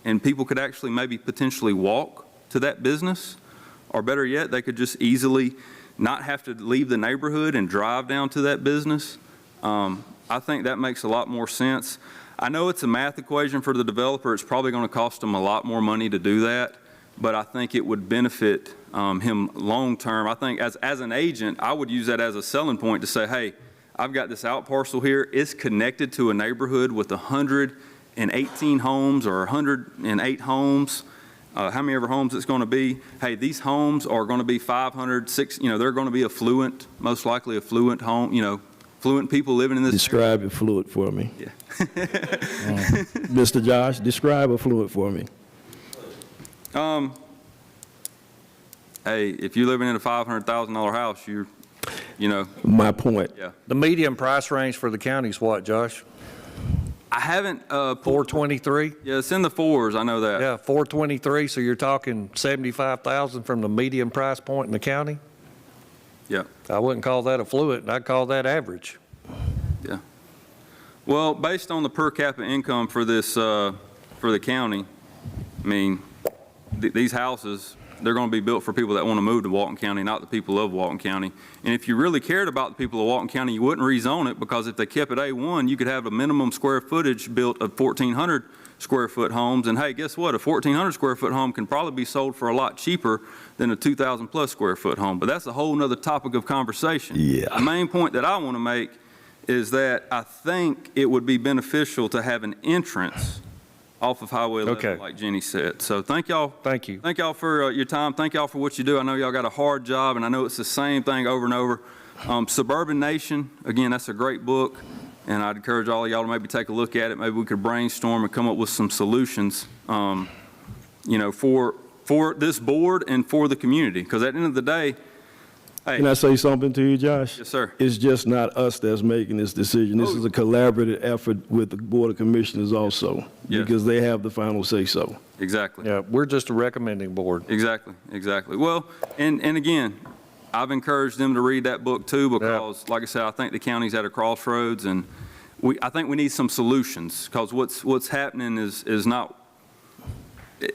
And people could actually maybe potentially walk to that business, or better yet, they could just easily not have to leave the neighborhood and drive down to that business. I think that makes a lot more sense. I know it's a math equation for the developer. It's probably going to cost them a lot more money to do that, but I think it would benefit him long term. I think as an agent, I would use that as a selling point to say, hey, I've got this out parcel here. It's connected to a neighborhood with 118 homes or 108 homes. How many ever homes it's going to be. Hey, these homes are going to be 500, 600, you know, they're going to be affluent, most likely affluent home, you know, affluent people living in this. Describe affluent for me. Yeah. Mr. Josh, describe affluent for me. Hey, if you're living in a $500,000 house, you know. My point. Yeah. The median price range for the county is what, Josh? I haven't. 423? Yeah, it's in the fours. I know that. Yeah, 423. So you're talking 75,000 from the median price point in the county? Yeah. I wouldn't call that affluent. I'd call that average. Yeah. Well, based on the per capita income for this for the county, I mean, these houses, they're going to be built for people that want to move to Walton County, not the people of Walton County. And if you really cared about the people of Walton County, you wouldn't rezone it, because if they kept it A1, you could have a minimum square footage built of 1,400 square foot homes. And hey, guess what? A 1,400 square foot home can probably be sold for a lot cheaper than a 2,000 plus square foot home. But that's a whole nother topic of conversation. Yeah. The main point that I want to make is that I think it would be beneficial to have an entrance off of Highway 11, Okay. like Jenny said. So thank y'all. Thank you. Thank y'all for your time. Thank y'all for what you do. I know y'all got a hard job, and I know it's the same thing over and over. Suburban Nation, again, that's a great book, and I'd encourage all of y'all to maybe take a look at it. Maybe we could brainstorm and come up with some solutions, for this board and for the community. Because at the end of the day, Can I say something to you, Josh? yes, sir. It's just not us that's making this decision. This is a collaborative effort with the Board of Commissioners also, Yes. because they have the final say-so. Exactly. Yeah, we're just a recommending board. Exactly, exactly. Well, and again, I've encouraged them to read that book too, because like I said, I think the county's at a crossroads, and I think we need some solutions, because what's happening is not,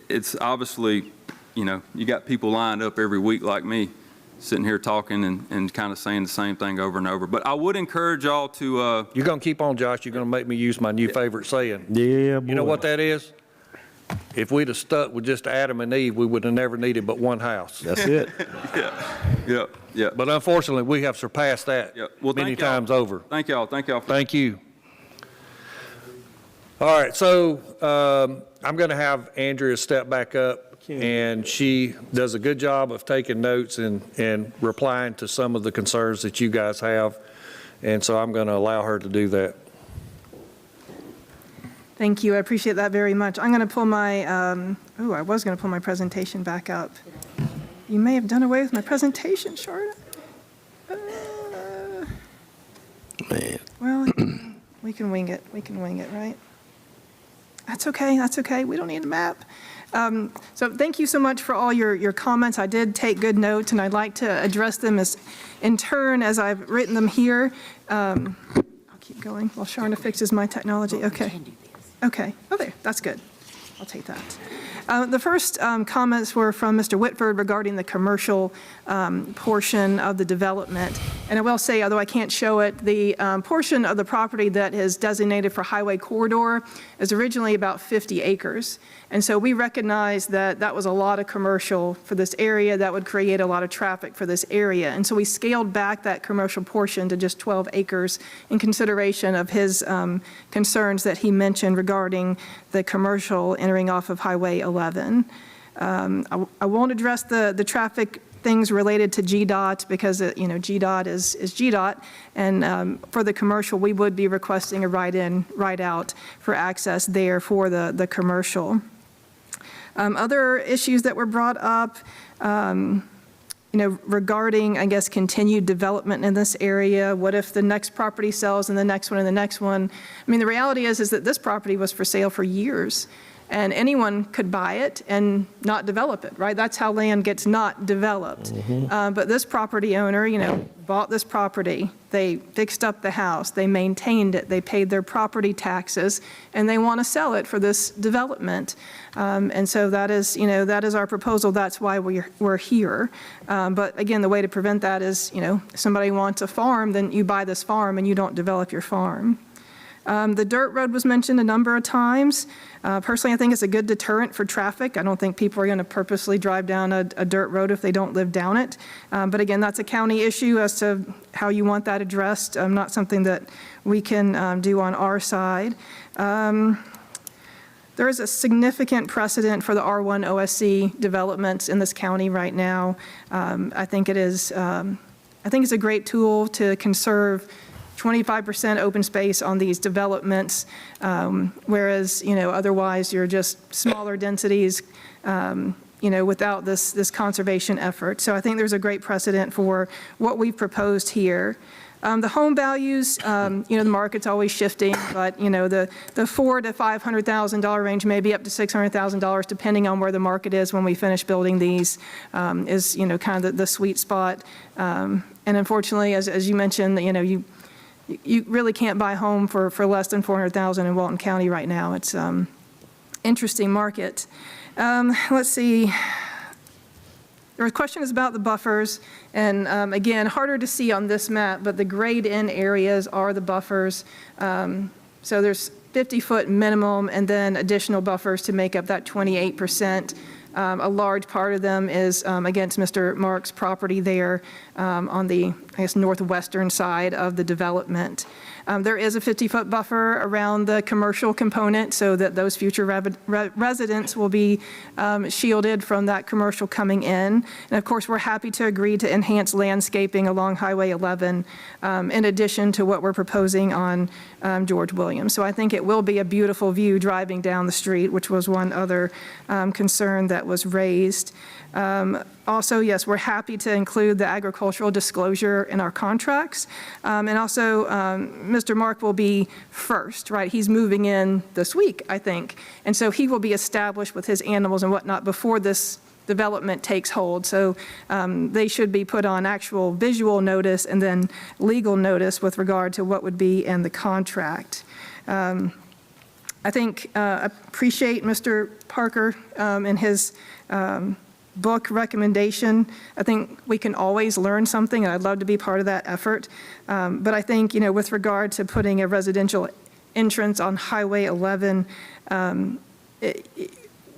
it's obviously, you got people lined up every week like me, sitting here talking and kind of saying the same thing over and over. But I would encourage y'all to, You're going to keep on, Josh. You're going to make me use my new favorite saying. Yeah, boy. You know what that is? If we'd have stuck with just Adam and Eve, we would have never needed but one house. That's it. yeah. But unfortunately, we have surpassed that Yeah. Well, many thank y'all. times over. Thank y'all. Thank you. All right, so I'm going to have Andrea step back up, and she does a good job of taking notes and replying to some of the concerns that you guys have, and so I'm going to allow her to do that. Thank you, I appreciate that very much. I'm going to pull my, I was going to pull my presentation back up. You may have done away with my presentation, Sharda. Man. Well, we can wing it, right? That's okay, we don't need a map. So thank you so much for all your comments. I did take good notes, and I'd like to address them in turn as I've written them here. I'll keep going while Sharna fixes my technology. Okay. Oh, there. That's good. I'll take that. The first comments were from Mr. Whitford regarding the commercial portion of the development. And I will say, although I can't show it, the portion of the property that is designated for highway corridor is originally about 50 acres. And so we recognize that that was a lot of commercial for this area. That would create a lot of traffic for this area. And so we scaled back that commercial portion to just 12 acres in consideration of his concerns that he mentioned regarding the commercial entering off of Highway 11. I won't address the traffic things related to GDOT because, GDOT is GDOT. And for the commercial, we would be requesting a right-in, right-out for access there for the commercial. Other issues that were brought up, regarding, I guess, continued development in this area. What if the next property sells and the next one and the next one? I mean, the reality is that this property was for sale for years, and anyone could buy it and not develop it, right? That's how land gets not developed. But this property owner, bought this property, they fixed up the house, they maintained it, they paid their property taxes, and they want to sell it for this development. And so that is our proposal. That's why we're here. But again, the way to prevent that is, if somebody wants a farm, then you buy this farm and you don't develop your farm. The dirt road was mentioned a number of times. Personally, I think it's a good deterrent for traffic. I don't think people are going to purposely drive down a dirt road if they don't live down it. But again, that's a county issue as to how you want that addressed, not something that we can do on our side. There is a significant precedent for the R1 OSC developments in this county right now. I think it's a great tool to conserve 25% open space on these developments, whereas, otherwise you're just smaller densities, without this conservation effort. So I think there's a great precedent for what we've proposed here. The home values, the market's always shifting, but, the $400,000 to $500,000 range, maybe up to $600,000, depending on where the market is when we finish building these, is, kind of the sweet spot. And unfortunately, as you mentioned, you really can't buy a home for less than $400,000 in Walton County right now. interesting market. Let's see. There was questions about the buffers, and again, harder to see on this map, but the grayed-in areas are the buffers. So there's 50-foot minimum and then additional buffers to make up that 28%. A large part of them is against Mr. Mark's property there on the, I guess, northwestern side of the development. There is a 50-foot buffer around the commercial component so that those future residents will be shielded from that commercial coming in. And of course, we're happy to agree to enhance landscaping along Highway 11 in addition to what we're proposing on George Williams. So I think it will be a beautiful view driving down the street, which was one other concern that was raised. Also, yes, we're happy to include the agricultural disclosure in our contracts. And also, Mr. Mark will be first, right? He's moving in this week, I think. And so he will be established with his animals and whatnot before this development takes hold. So they should be put on actual visual notice and then legal notice with regard to what would be in the contract. I think, appreciate Mr. Parker and his book recommendation. I think we can always learn something, and I'd love to be part of that effort. But I think, with regard to putting a residential entrance on Highway 11,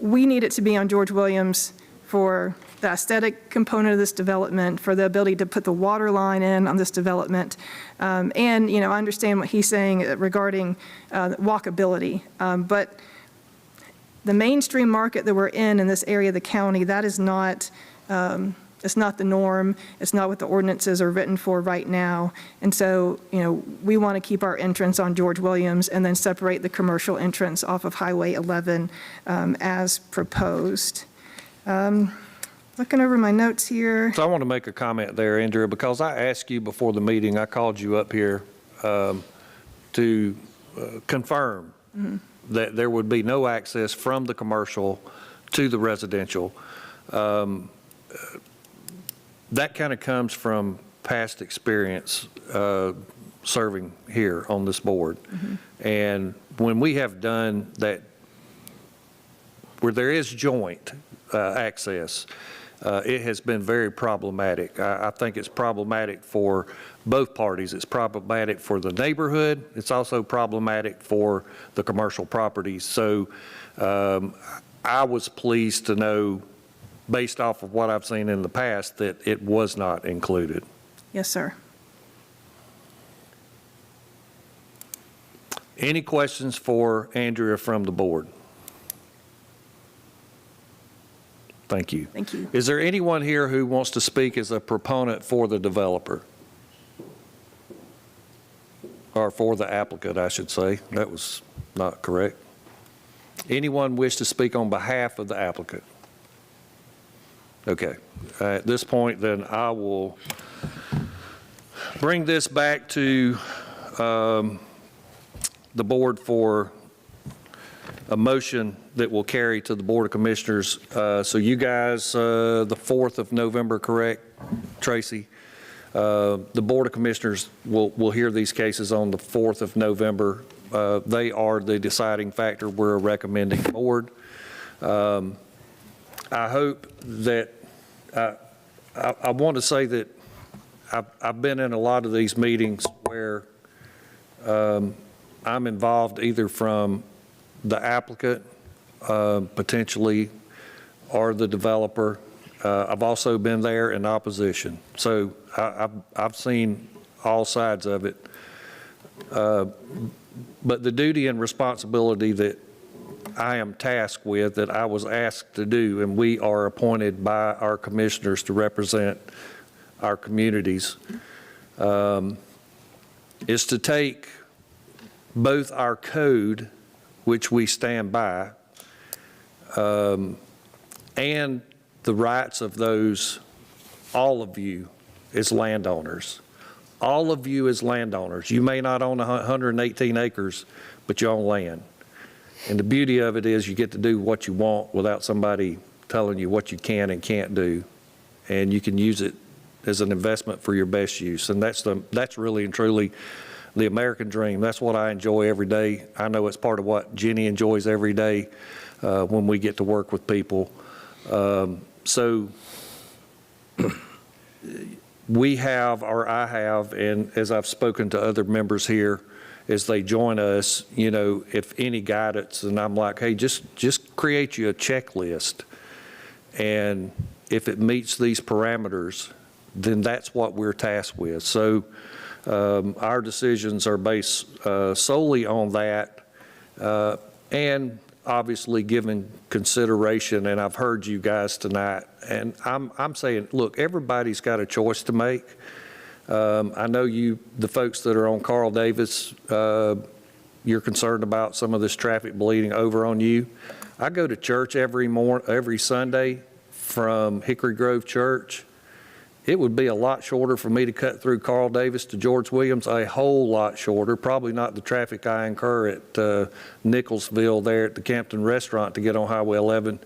we need it to be on George Williams for the aesthetic component of this development, for the ability to put the water line in on this development. And, I understand what he's saying regarding walkability. But the mainstream market that we're in this area of the county, that is not, it's not the norm. It's not what the ordinances are written for right now. And so, we want to keep our entrance on George Williams and then separate the commercial entrance off of Highway 11 as proposed. Looking over my notes here. So I want to make a comment there, Andrea, because I asked you before the meeting, I called you up here to confirm that there would be no access from the commercial to the residential. That kind of comes from past experience serving here on this board. And when we have done that, where there is joint access, it has been very problematic. I think it's problematic for both parties. It's problematic for the neighborhood. It's also problematic for the commercial properties. So I was pleased to know, based off of what I've seen in the past, that it was not included. Yes, sir. Any questions for Andrea from the board? Thank you. Thank you. Is there anyone here who wants to speak as a proponent for the developer? Or for the applicant, I should say. That was not correct. Anyone wish to speak on behalf of the applicant? Okay. At this point, then I will bring this back to the board for a motion that will carry to the Board of Commissioners. So you guys, the 4th of November, correct, Tracy? The Board of Commissioners will hear these cases on the 4th of November. They are the deciding factor. We're a recommending board. I hope that, I want to say that I've been in a lot of these meetings where I'm involved either from the applicant, potentially, or the developer. I've also been there in opposition. So I've seen all sides of it. But the duty and responsibility that I am tasked with, that I was asked to do, and we are appointed by our commissioners to represent our communities, is to take both our code, which we stand by, and the rights of those, all of you as landowners. All of you as landowners. You may not own 118 acres, but you own land. And the beauty of it is you get to do what you want without somebody telling you what you can and can't do. And you can use it as an investment for your best use. And that's really and truly the American dream. That's what I enjoy every day. I know it's part of what Jenny enjoys every day. when we get to work with people. So we have, or I have, and as I've spoken to other members here, as they join us, you know, if any guidance, and I'm like, hey, just create you a checklist. And if it meets these parameters, then that's what we're tasked with. So our decisions are based solely on that, and obviously given consideration, and I've heard you guys tonight, and I'm saying, look, everybody's got a choice to make. I know the folks that are on Carl Davis, you're concerned about some of this traffic bleeding over on you. I go to church every Sunday from Hickory Grove Church. It would be a lot shorter for me to cut through Carl Davis to George Williams, a whole lot shorter, probably not the traffic I incur at Nicholsville there at the Campton Restaurant to get on Highway 11,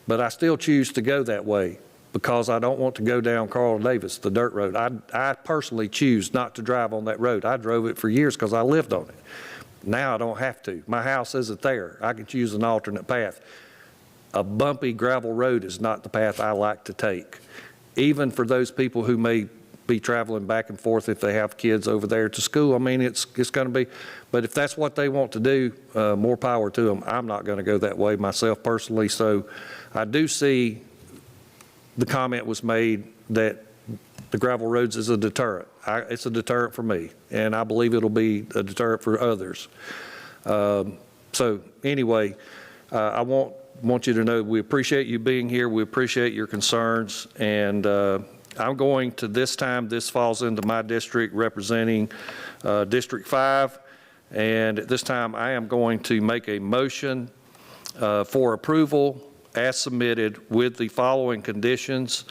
but I still choose to go that way because I don't want to go down Carl Davis, the dirt road. I personally choose not to drive on that road. I drove it for years because I lived on it. Now I don't have to. My house isn't there. I can choose an alternate path. A bumpy gravel road is not the path I like to take, even for those people who may be traveling back and forth if they have kids over there to school. I mean, it's going to be, but if that's what they want to do, more power to them. I'm not going to go that way myself personally. So I do see the comment was made that the gravel roads is a deterrent. It's a deterrent for me, and I believe it'll be a deterrent for others. So anyway, I want you to know we appreciate you being here. We appreciate your concerns, and I'm going to this falls into my district representing District 5, and at this time I am going to make a motion for approval as submitted with the following conditions: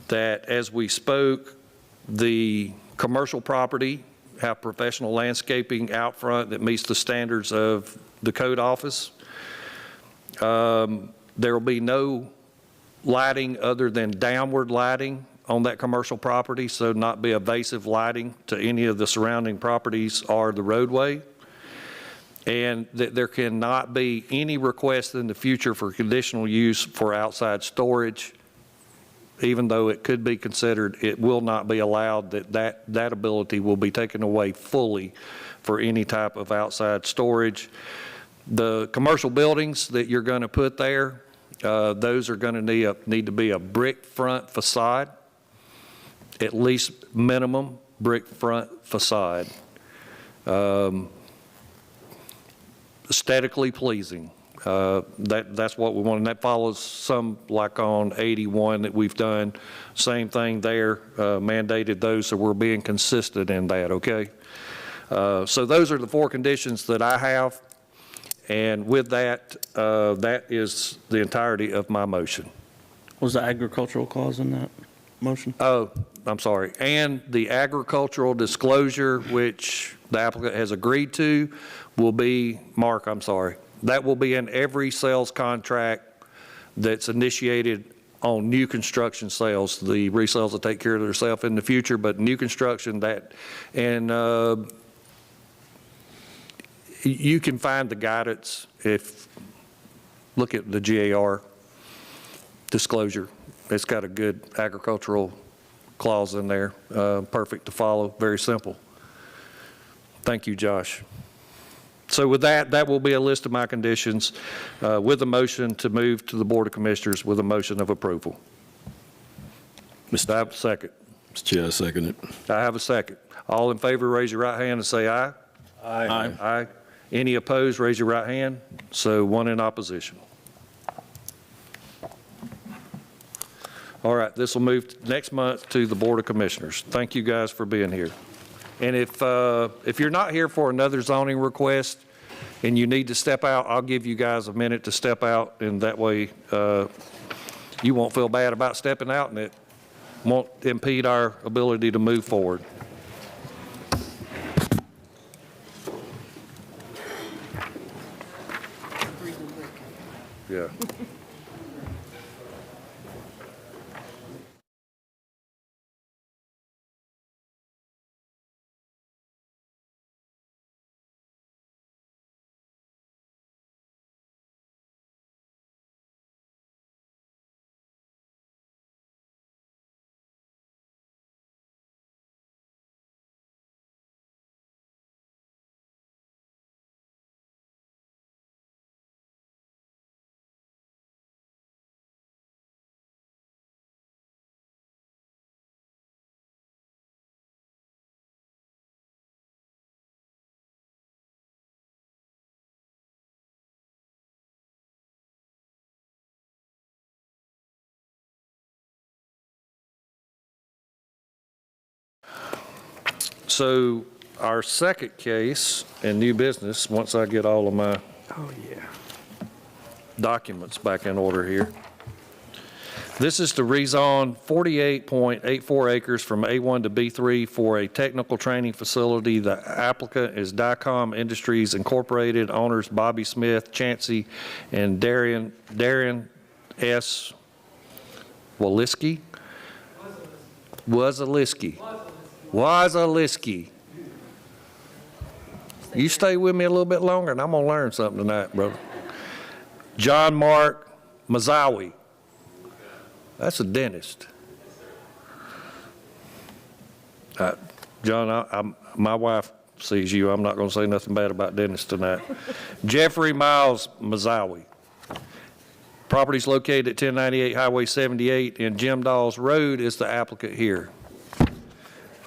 that as we spoke, the commercial property have professional landscaping out front that meets the standards of the code office. There will be no lighting other than downward lighting on that commercial property, so not be evasive lighting to any of the surrounding properties or the roadway. And that there cannot be any request in the future for conditional use for outside storage. Even though it could be considered, it will not be allowed. That ability will be taken away fully for any type of outside storage. The commercial buildings that you're going to put there, those are going to need to be a brick front facade, at least minimum brick front facade. Aesthetically pleasing. That's what we want, and that follows some like on 81 that we've done. Same thing there, mandated those, so we're being consistent in that, okay? So those are the 4 conditions that I have, and with that, that is the entirety of my motion. Was the agricultural clause in that motion? Oh, I'm sorry. And the agricultural disclosure, which the applicant has agreed to, will be, Mark, I'm sorry, that will be in every sales contract that's initiated on new construction sales. The resales will take care of themselves in the future, but new construction, that, and you can find the guidance if, look at the GAR disclosure. It's got a good agricultural clause in there, perfect to follow, very simple. Thank you, Josh. So with that, that will be a list of my conditions with a motion to move to the Board of Commissioners with a motion of approval. Do I have a second? Mr. Chair, I second it. I have a second. All in favor, raise your right hand and say aye. Aye. Aye. Any opposed, raise your right hand. So 1 in opposition. All right, this will move next month to the Board of Commissioners. Thank you guys for being here. And if you're not here for another zoning request and you need to step out, I'll give you guys a minute to step out, and that way you won't feel bad about stepping out, and it won't impede our ability to move forward. Yeah. So our second case in new business, once I get all of my documents back in order here. This is to rezone 48.84 acres from A1 to B3 for a technical training facility. The applicant is Dicom Industries Incorporated, owners Bobby Smith, Chancey, and Darian S. Waliski. Wazaliski. You stay with me a little bit longer, and I'm going to learn something tonight, brother. John Mark Mazawi. That's a dentist. John, my wife sees you. I'm not going to say nothing bad about dentists tonight. Jeffrey Miles Mazawi. Property's located at 1098 Highway 78, and Jim Dawes Road is the applicant here.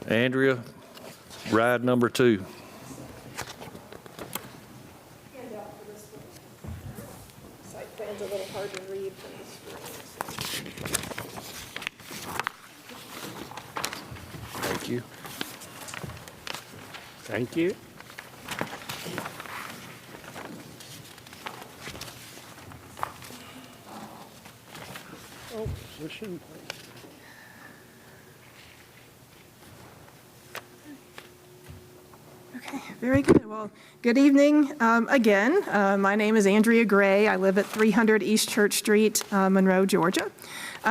Andrea, ride number 2. Site plan's a little hard to read from the screen. Thank you. Thank you. Oh, position, please. Okay, very good. Well, good evening again. My name is Andrea Gray. I live at 300 East Church Street, Monroe, Georgia.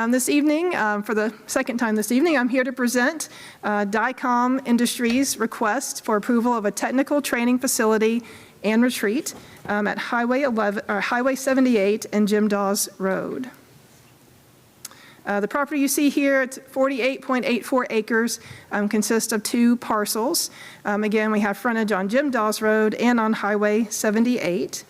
This evening, for the second time this evening, I'm here to present Dicom Industries' request for approval of a technical training facility and retreat at Highway 78 and Jim Dawes Road. The property you see here, it's 48.84 acres, consists of 2 parcels. Again, we have frontage on Jim Dawes Road and on Highway 78.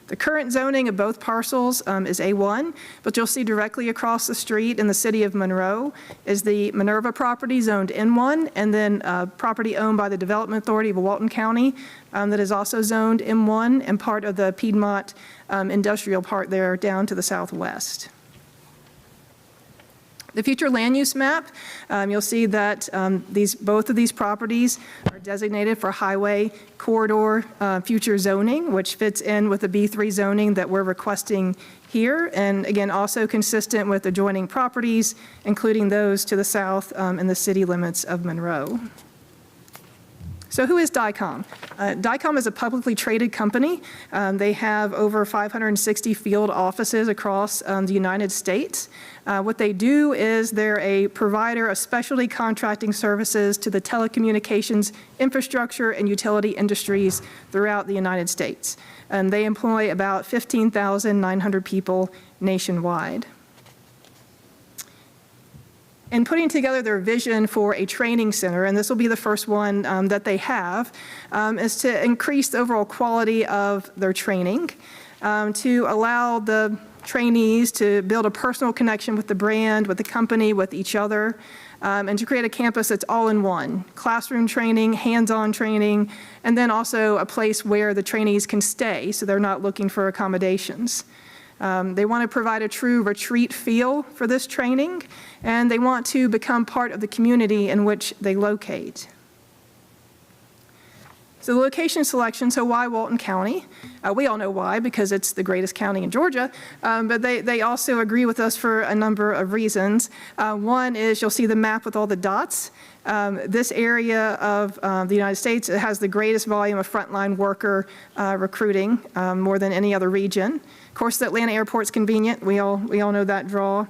The current zoning of both parcels is A1, but you'll see directly across the street in the city of Monroe is the Minerva property zoned M1, and then property owned by the Development Authority of Walton County that is also zoned M1 and part of the Piedmont industrial part there down to the southwest. The future land use map, you'll see that both of these properties are designated for highway corridor future zoning, which fits in with the B3 zoning that we're requesting here, and again, also consistent with adjoining properties, including those to the south in the city limits of Monroe. So who is Dicom? Dicom is a publicly traded company. They have over 560 field offices across the United States. What they do is they're a provider of specialty contracting services to the telecommunications infrastructure and utility industries throughout the United States. And they employ about 15,900 people nationwide. In putting together their vision for a training center, and this will be the first one that they have, is to increase the overall quality of their training, to allow the trainees to build a personal connection with the brand, with the company, with each other, and to create a campus that's all in one. Classroom training, hands-on training, and then also a place where the trainees can stay so they're not looking for accommodations. They want to provide a true retreat feel for this training, and they want to become part of the community in which they locate. So the location selection, so why Walton County? We all know why, because it's the greatest county in Georgia, but they also agree with us for a number of reasons. One is you'll see the map with all the dots. This area of the United States has the greatest volume of frontline worker recruiting, more than any other region. Of course, the Atlanta airport's convenient. We all know that draw.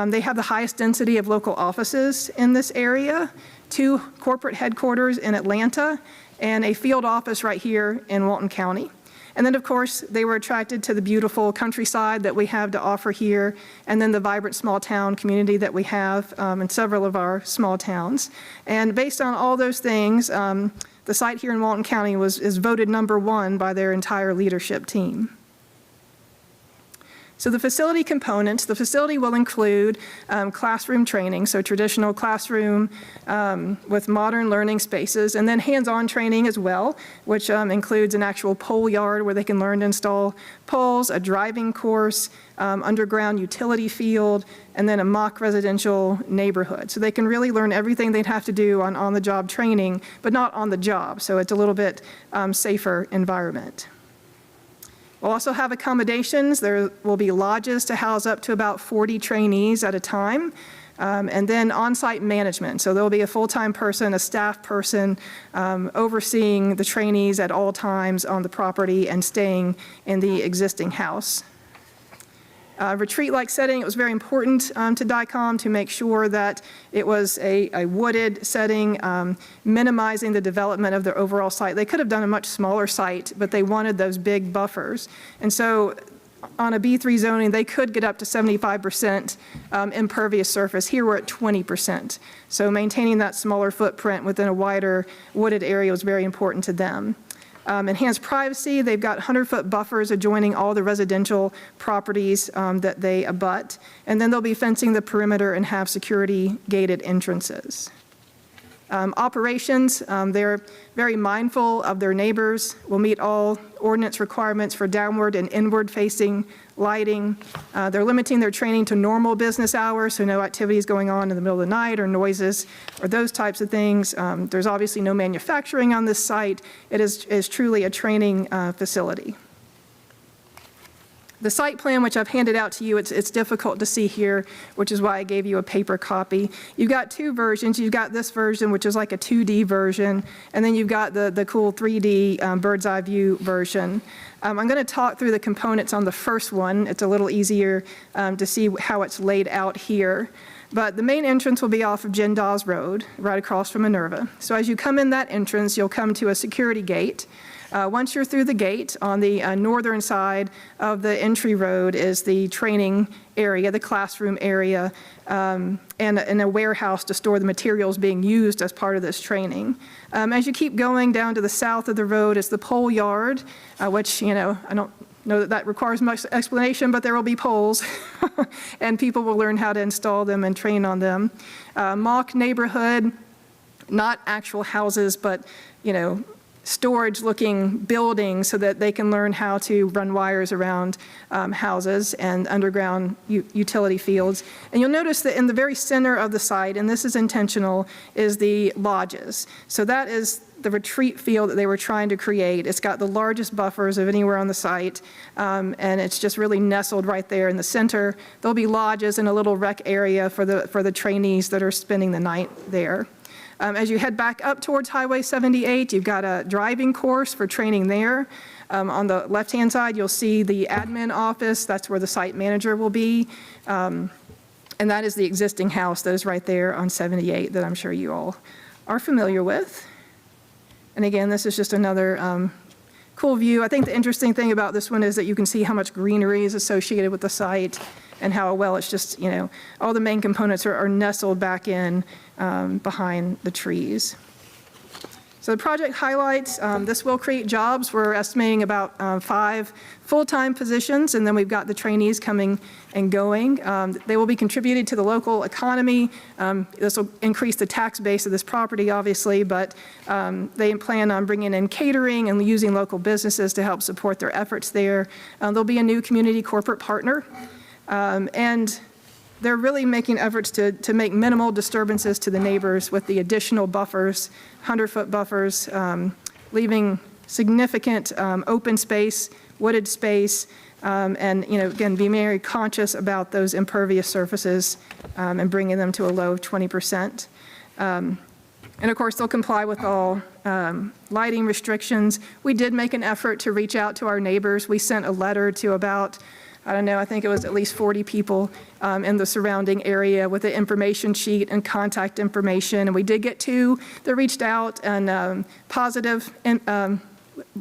They have the highest density of local offices in this area, 2 corporate headquarters in Atlanta, and a field office right here in Walton County. And then, of course, they were attracted to the beautiful countryside that we have to offer here, and then the vibrant small town community that we have in several of our small towns. And based on all those things, the site here in Walton County is voted #1 by their entire leadership team. So the facility components, the facility will include classroom training, so traditional classroom with modern learning spaces, and then hands-on training as well, which includes an actual pole yard where they can learn to install poles, a driving course, underground utility field, and then a mock residential neighborhood. So they can really learn everything they'd have to do on the job training, but not on the job. So it's a little bit safer environment. We'll also have accommodations. There will be lodges to house up to about 40 trainees at a time. And then on-site management. So there'll be a full-time person, a staff person, overseeing the trainees at all times on the property and staying in the existing house. Retreat-like setting, it was very important to DICOM to make sure that it was a wooded setting, minimizing the development of their overall site. They could have done a much smaller site, but they wanted those big buffers. And so on a B3 zoning, they could get up to 75% impervious surface. Here we're at 20%. So maintaining that smaller footprint within a wider wooded area was very important to them. Enhanced privacy, they've got 100-foot buffers adjoining all the residential properties that they abut. And then they'll be fencing the perimeter and have security gated entrances. Operations, they're very mindful of their neighbors, will meet all ordinance requirements for downward and inward facing lighting. They're limiting their training to normal business hours, so no activities going on in the middle of the night or noises or those types of things. There's obviously no manufacturing on this site. It is truly a training facility. The site plan, which I've handed out to you, it's difficult to see here, which is why I gave you a paper copy. You've got two versions. You've got this version, which is like a 2D version, and then you've got the cool 3D bird's eye view version. I'm going to talk through the components on the first one. It's a little easier to see how it's laid out here. But the main entrance will be off of Jen Dawes Road, right across from Minerva. So as you come in that entrance, you'll come to a security gate. Once you're through the gate, on the northern side of the entry road is the training area, the classroom area, and a warehouse to store the materials being used as part of this training. As you keep going down to the south of the road is the pole yard, which, I don't know that requires much explanation, but there will be poles, and people will learn how to install them and train on them. Mock neighborhood, not actual houses, but, storage-looking buildings so that they can learn how to run wires around houses and underground utility fields. And you'll notice that in the very center of the site, and this is intentional, is the lodges. So that is the retreat field that they were trying to create. It's got the largest buffers of anywhere on the site, and it's just really nestled right there in the center. There'll be lodges and a little rec area for the trainees that are spending the night there. As you head back up towards Highway 78, you've got a driving course for training there. On the left-hand side, you'll see the admin office. That's where the site manager will be. And that is the existing house that is right there on 78 that I'm sure you all are familiar with. And again, this is just another cool view. I think the interesting thing about this one is that you can see how much greenery is associated with the site and how well it's just, all the main components are nestled back in behind the trees. So the project highlights, this will create jobs. We're estimating about 5 full-time positions, and then we've got the trainees coming and going. They will be contributed to the local economy. This will increase the tax base of this property, obviously, but they plan on bringing in catering and using local businesses to help support their efforts there. There'll be a new community corporate partner. And they're really making efforts to make minimal disturbances to the neighbors with the additional buffers, 100-foot buffers, leaving significant open space, wooded space, and, again, be very conscious about those impervious surfaces and bringing them to a low of 20%. And of course, they'll comply with all lighting restrictions. We did make an effort to reach out to our neighbors. We sent a letter to about, I think it was at least 40 people in the surrounding area with an information sheet and contact information. And we did get 2 that reached out and positive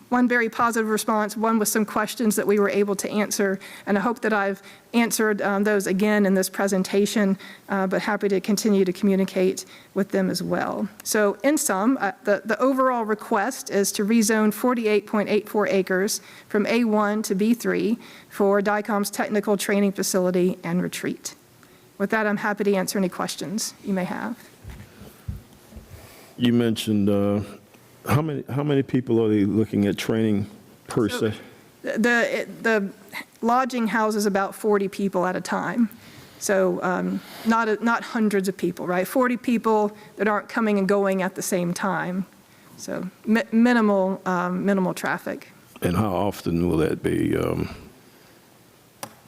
one very positive response, one with some questions that we were able to answer, and I hope that I've answered those again in this presentation, but happy to continue to communicate with them as well. So in sum, the overall request is to rezone 48.84 acres from A1 to B3 for DICOM's technical training facility and retreat. With that, I'm happy to answer any questions you may have. You mentioned, how many people are they looking at training per se? The lodging houses about 40 people at a time. So not hundreds of people, right? 40 people that aren't coming and going at the same time. So minimal traffic. And how often will that be?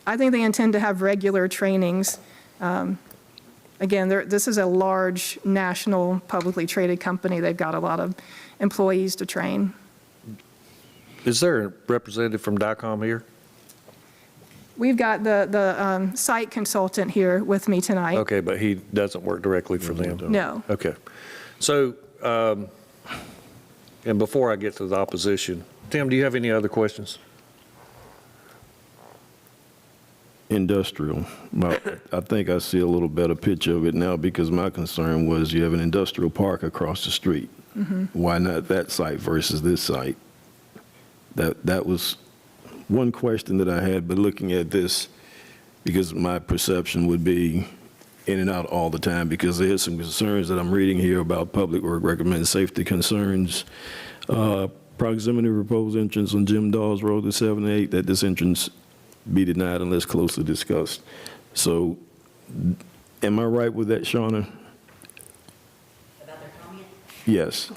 I think they intend to have regular trainings. Again, this is a large national publicly traded company. They've got a lot of employees to train. Is there a representative from DICOM here? We've got the site consultant here with me tonight. Okay, but he doesn't work directly for them? No. Okay. So, and before I get to the opposition, Tim, do you have any other questions? Industrial. Well, I think I see a little better picture of it now because my concern was you have an industrial park across the street. Why not that site versus this site? That was one question that I had, but looking at this, because my perception would be in and out all the time because there's some concerns that I'm reading here about Public Work recommends safety concerns, proximity of proposed entrance on Jim Dawes Road to 7 and 8, that this entrance be denied unless closely discussed. So am I right with that, Shauna? About their comment? Yes.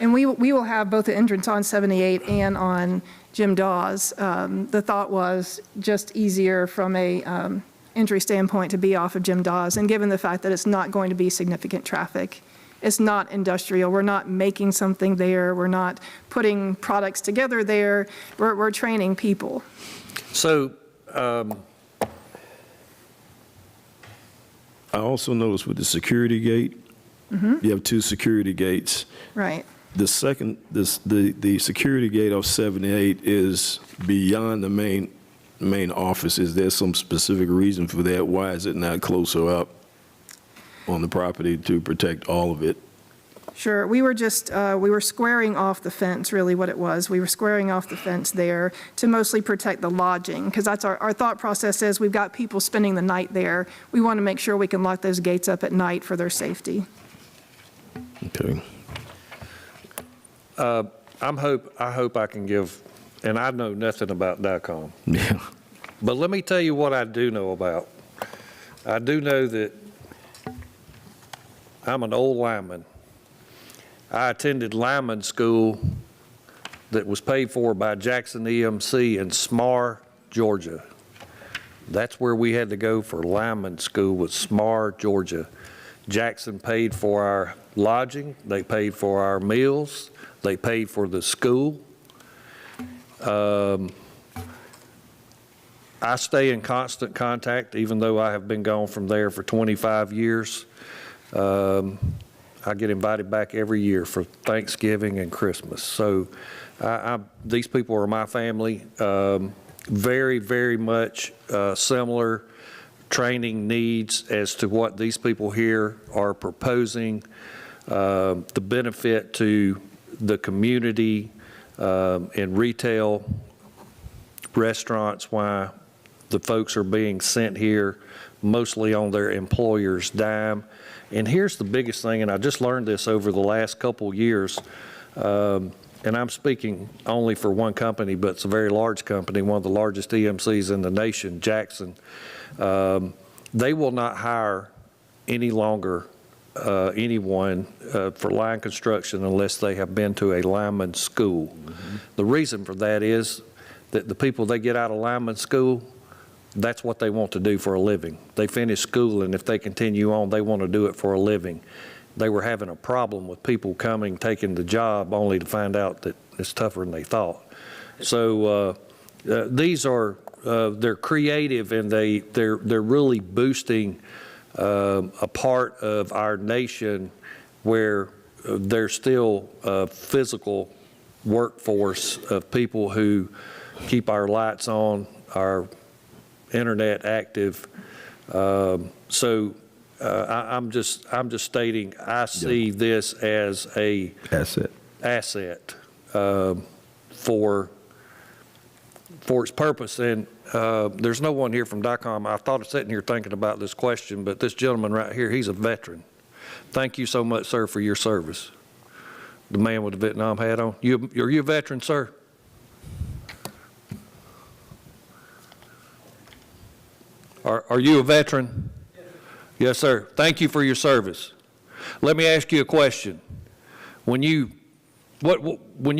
And we will have both the entrance on 78 and on Jim Dawes. The thought was just easier from a entry standpoint to be off of Jim Dawes, and given the fact that it's not going to be significant traffic. It's not industrial. We're not making something there. We're not putting products together there. We're training people. So, I also noticed with the security gate, you have 2 security gates. Right. The second, the security gate of 78 is beyond the main office. Is there some specific reason for that? Why is it not closer up on the property to protect all of it? Sure. We were just, we were squaring off the fence, really what it was. We were squaring off the fence there to mostly protect the lodging, because that's our thought process is we've got people spending the night there. We want to make sure we can lock those gates up at night for their safety. Okay. I hope I can give, and I know nothing about DICOM, Yeah. but let me tell you what I do know about. I do know that I'm an old lineman. I attended lineman school that was paid for by Jackson EMC in Smar, Georgia. That's where we had to go for lineman school, was Smar, Georgia. Jackson paid for our lodging, they paid for our meals, they paid for the school. I stay in constant contact, even though I have been gone from there for 25 years. I get invited back every year for Thanksgiving and Christmas. So these people are my family. Very, very much similar training needs as to what these people here are proposing, the benefit to the community and retail restaurants, why the folks are being sent here mostly on their employer's dime. And here's the biggest thing, and I just learned this over the last couple years, and I'm speaking only for one company, but it's a very large company, one of the largest EMCs in the nation, Jackson. They will not hire any longer anyone for line construction unless they have been to a lineman school. The reason for that is that the people they get out of lineman school, that's what they want to do for a living. They finish school, and if they continue on, they want to do it for a living. They were having a problem with people coming, taking the job, only to find out that it's tougher than they thought. So these are, they're creative, and they're really boosting a part of our nation where there's still a physical workforce of people who keep our lights on, our internet active. I'm just stating, I see this as a asset for its purpose. And there's no one here from DICOM. I thought of sitting here thinking about this question, but this gentleman right here, he's a veteran. Thank you so much, sir, for your service. The man with the Vietnam hat on. Are you a veteran, sir? Are you a veteran? Yes, sir. Thank you for your service. Let me ask you a question. When you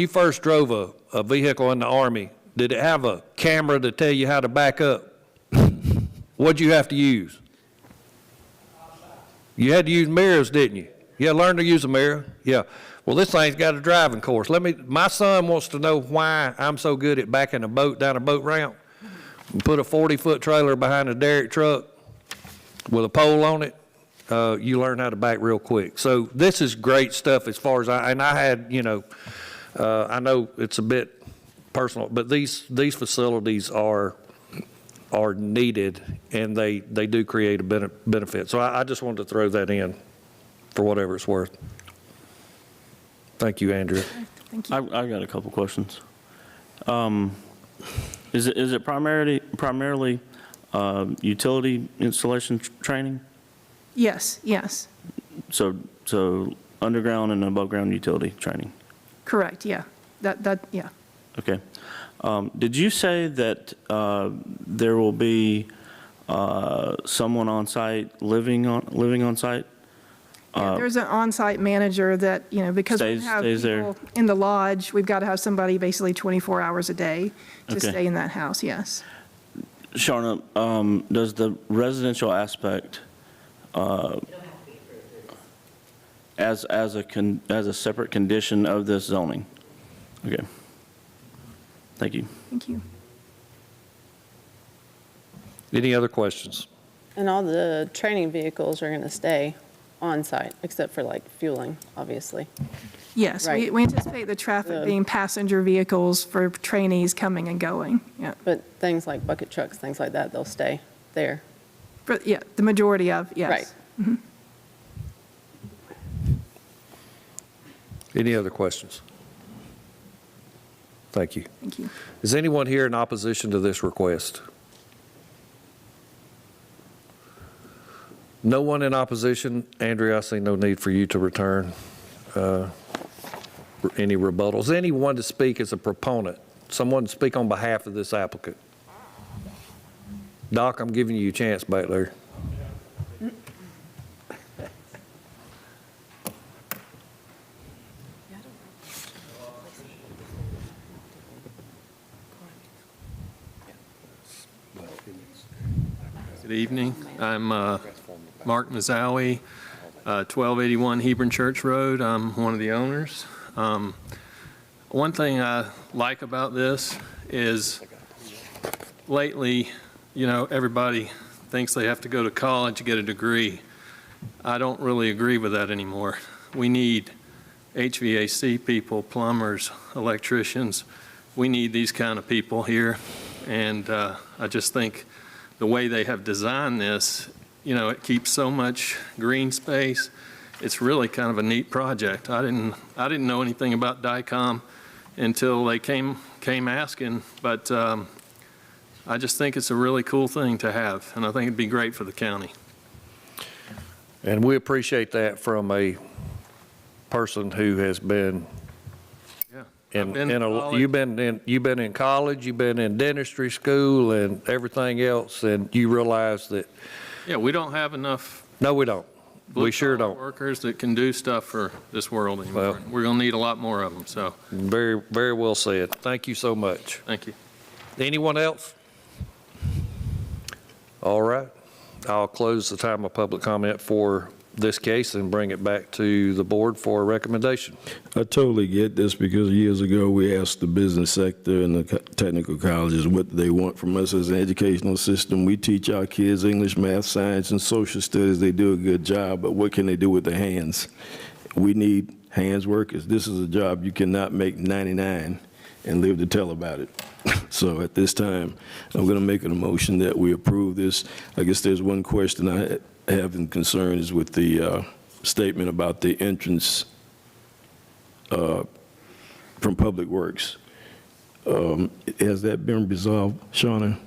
first drove a vehicle in the Army, did it have a camera to tell you how to back up? What'd you have to use? You had to use mirrors, didn't you? You had to learn to use a mirror? Yeah. Well, this thing's got a driving course. My son wants to know why I'm so good at backing a boat down a boat ramp. You put a 40-foot trailer behind a derrick truck with a pole on it, you learn how to back real quick. So this is great stuff as far as I had, I know it's a bit personal, but these facilities are needed, and they do create a benefit. So I just wanted to throw that in for whatever it's worth. Thank you, Andrea. Thank you. I've got a couple questions. Is it primarily utility installation training? Yes, yes, So underground and above ground utility training? correct, yeah. Yeah. Okay. Did you say that there will be someone on site living on site? Yeah, there's an on-site manager that, because we have stays there. people in the lodge, we've got to have somebody basically 24 hours a day to Okay. stay in that house, yes. Sharna, does the residential aspect, as a separate condition of this zoning? Okay. Thank you. Thank you. Any other questions? And all the training vehicles are going to stay on site, except for like fueling, obviously. Yes, Right. we anticipate the traffic being passenger vehicles for trainees coming and going, yeah. But things like bucket trucks, things like that, they'll stay there. Yeah, the majority of, yes. Right. Any other questions? Thank you. Thank you. Is anyone here in opposition to this request? No one in opposition. Andrea, I see no need for you to return any rebuttals. Anyone to speak as a proponent? Someone to speak on behalf of this applicant? Doc, I'm giving you a chance back there. Good evening. I'm Mark Mazzowie, 1281 Hebron Church Road. I'm one of the owners. One thing I like about this is lately, everybody thinks they have to go to college to get a degree. I don't really agree with that anymore. We need HVAC people, plumbers, electricians. We need these kind of people here. And I just think the way they have designed this, it keeps so much green space. It's really kind of a neat project. I didn't know anything about DICOM until they came asking, but I just think it's a really cool thing to have, and I think it'd be great for the county. And we appreciate that from a person who has been Yeah. I've been to college. you've been in college, you've been in dentistry school and everything else, and you realize that, Yeah, we don't have enough no, we don't. We sure blue-collar don't. workers that can do stuff for this world anymore. Well- We're going to need a lot more of them, so Very, very well said. Thank you so much. thank you. Anyone else? All right. I'll close the time of public comment for this case and bring it back to the board for a recommendation. I totally get this because years ago we asked the business sector and the technical colleges what they want from us as an educational system. We teach our kids English, math, science, and social studies. They do a good job, but what can they do with their hands? we need hands workers. This is a job you cannot make 99 and live to tell about it. So at this time, I'm going to make an motion that we approve this. I guess there's one question I have in concern is with the statement about the entrance from Public Works. Has that been resolved, Shauna?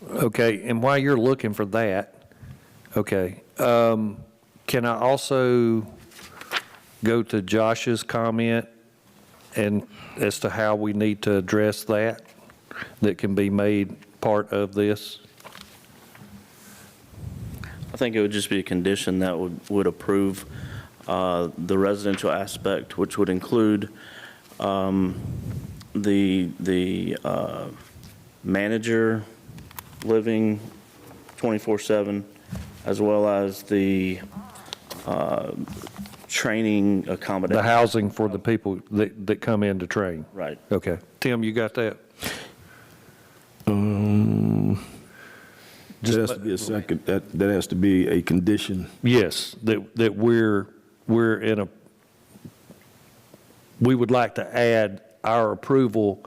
Okay, and while you're looking for that, okay, can I also go to Josh's comment and as to how we need to address that can be made part of this? I think it would just be a condition that would approve the residential aspect, which would include the manager living 24/7, as well as the training accommodation. The housing for the people that come in to train? Right. Okay. Tim, you got that? That has to be a second, that has to be a condition. Yes, that we're in we would like to add our approval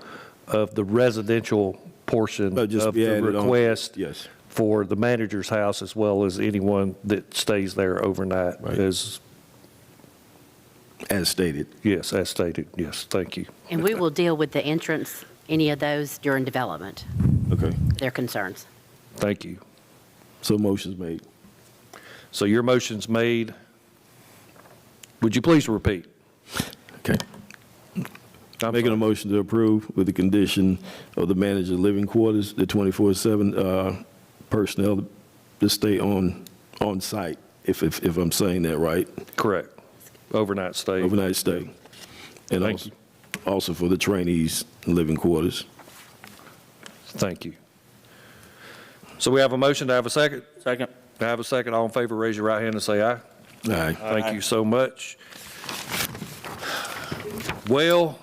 of the residential portion of Just be the added on. request Yes. for the manager's house as well as anyone that stays there overnight. Right. As stated. Yes, as stated. Yes, thank you. And we will deal with the entrance, any of those during development, Okay. their concerns. Thank you. So motion's made. So your motion's made. Would you please repeat? Okay. Making a motion to approve with the condition of the manager living quarters, the 24/7 personnel to stay on site, if I'm saying that right. Correct. Overnight stay. Overnight stay. And Thank also for the trainees living quarters. Thank you. So we have a motion to have a second? Second. To have a second, all in favor, raise your right hand and say aye. Aye. Thank you so much. Well,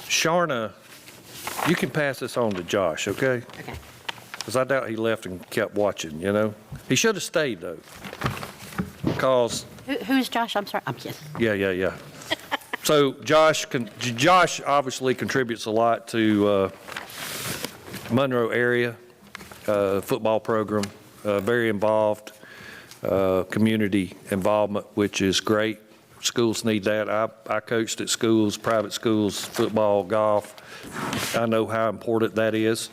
Sharna, you can pass this on to Josh, okay? Okay. Because I doubt he left and kept watching, you know? He should have stayed, though. Because, Who's Josh? I'm sorry. I'm kidding. yeah. So Josh obviously contributes a lot to Monroe area football program, very involved, community involvement, which is great. Schools need that. I coached at schools, private schools, football, golf. I know how important that is.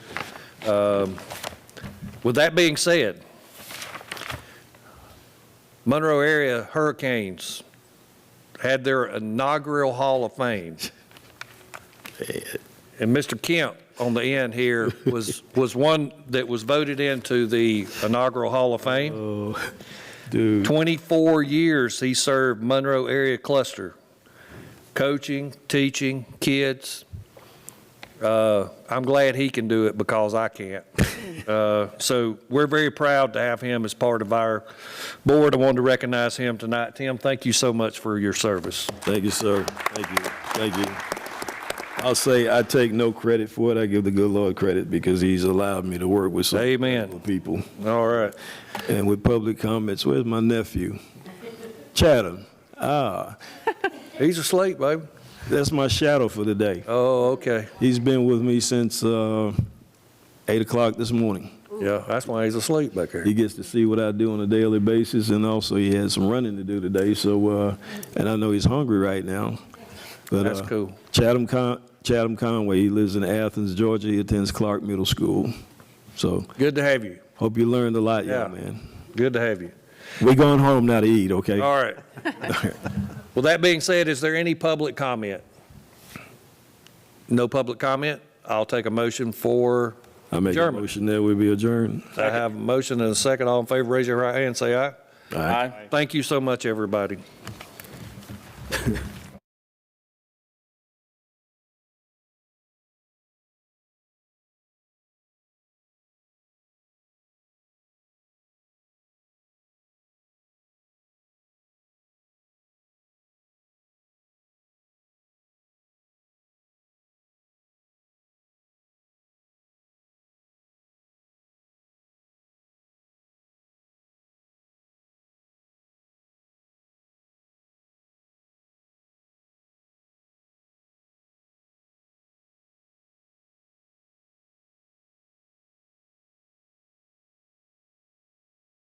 With that being said, Monroe area Hurricanes had their inaugural Hall of Fame. And Mr. Kemp on the end here was one that was voted into the inaugural Hall of Fame. Oh, dude. 24 years he served Monroe area cluster, coaching, teaching kids. I'm glad he can do it because I can't. So we're very proud to have him as part of our board. I wanted to recognize him tonight. Tim, thank you so much for your service. Thank you, sir. Thank you. Thank you. I'll say I take no credit for it. I give the good Lord credit because he's allowed me to work with some Amen. people. All right. And with public comments, where's my nephew? Chatham. He's asleep, baby. That's my shadow for the day. Oh, okay. He's been with me since 8 o'clock this morning. Yeah, that's why he's asleep back there. He gets to see what I do on a daily basis, and also he has some running to do today. So, and I know he's hungry right now. But, That's cool. Chatham Conway. He lives in Athens, Georgia. He attends Clark Middle School. So Good to have you. hope you learned a lot, Yeah. young man. Good to have you. We're going home now to eat, okay? All right. Well, that being said, is there any public comment? No public comment? I'll take a motion for I make a adjournment. motion that we be adjourned. I have a motion and a second. All in favor, raise your right hand and say aye. Aye. Thank you so much, everybody.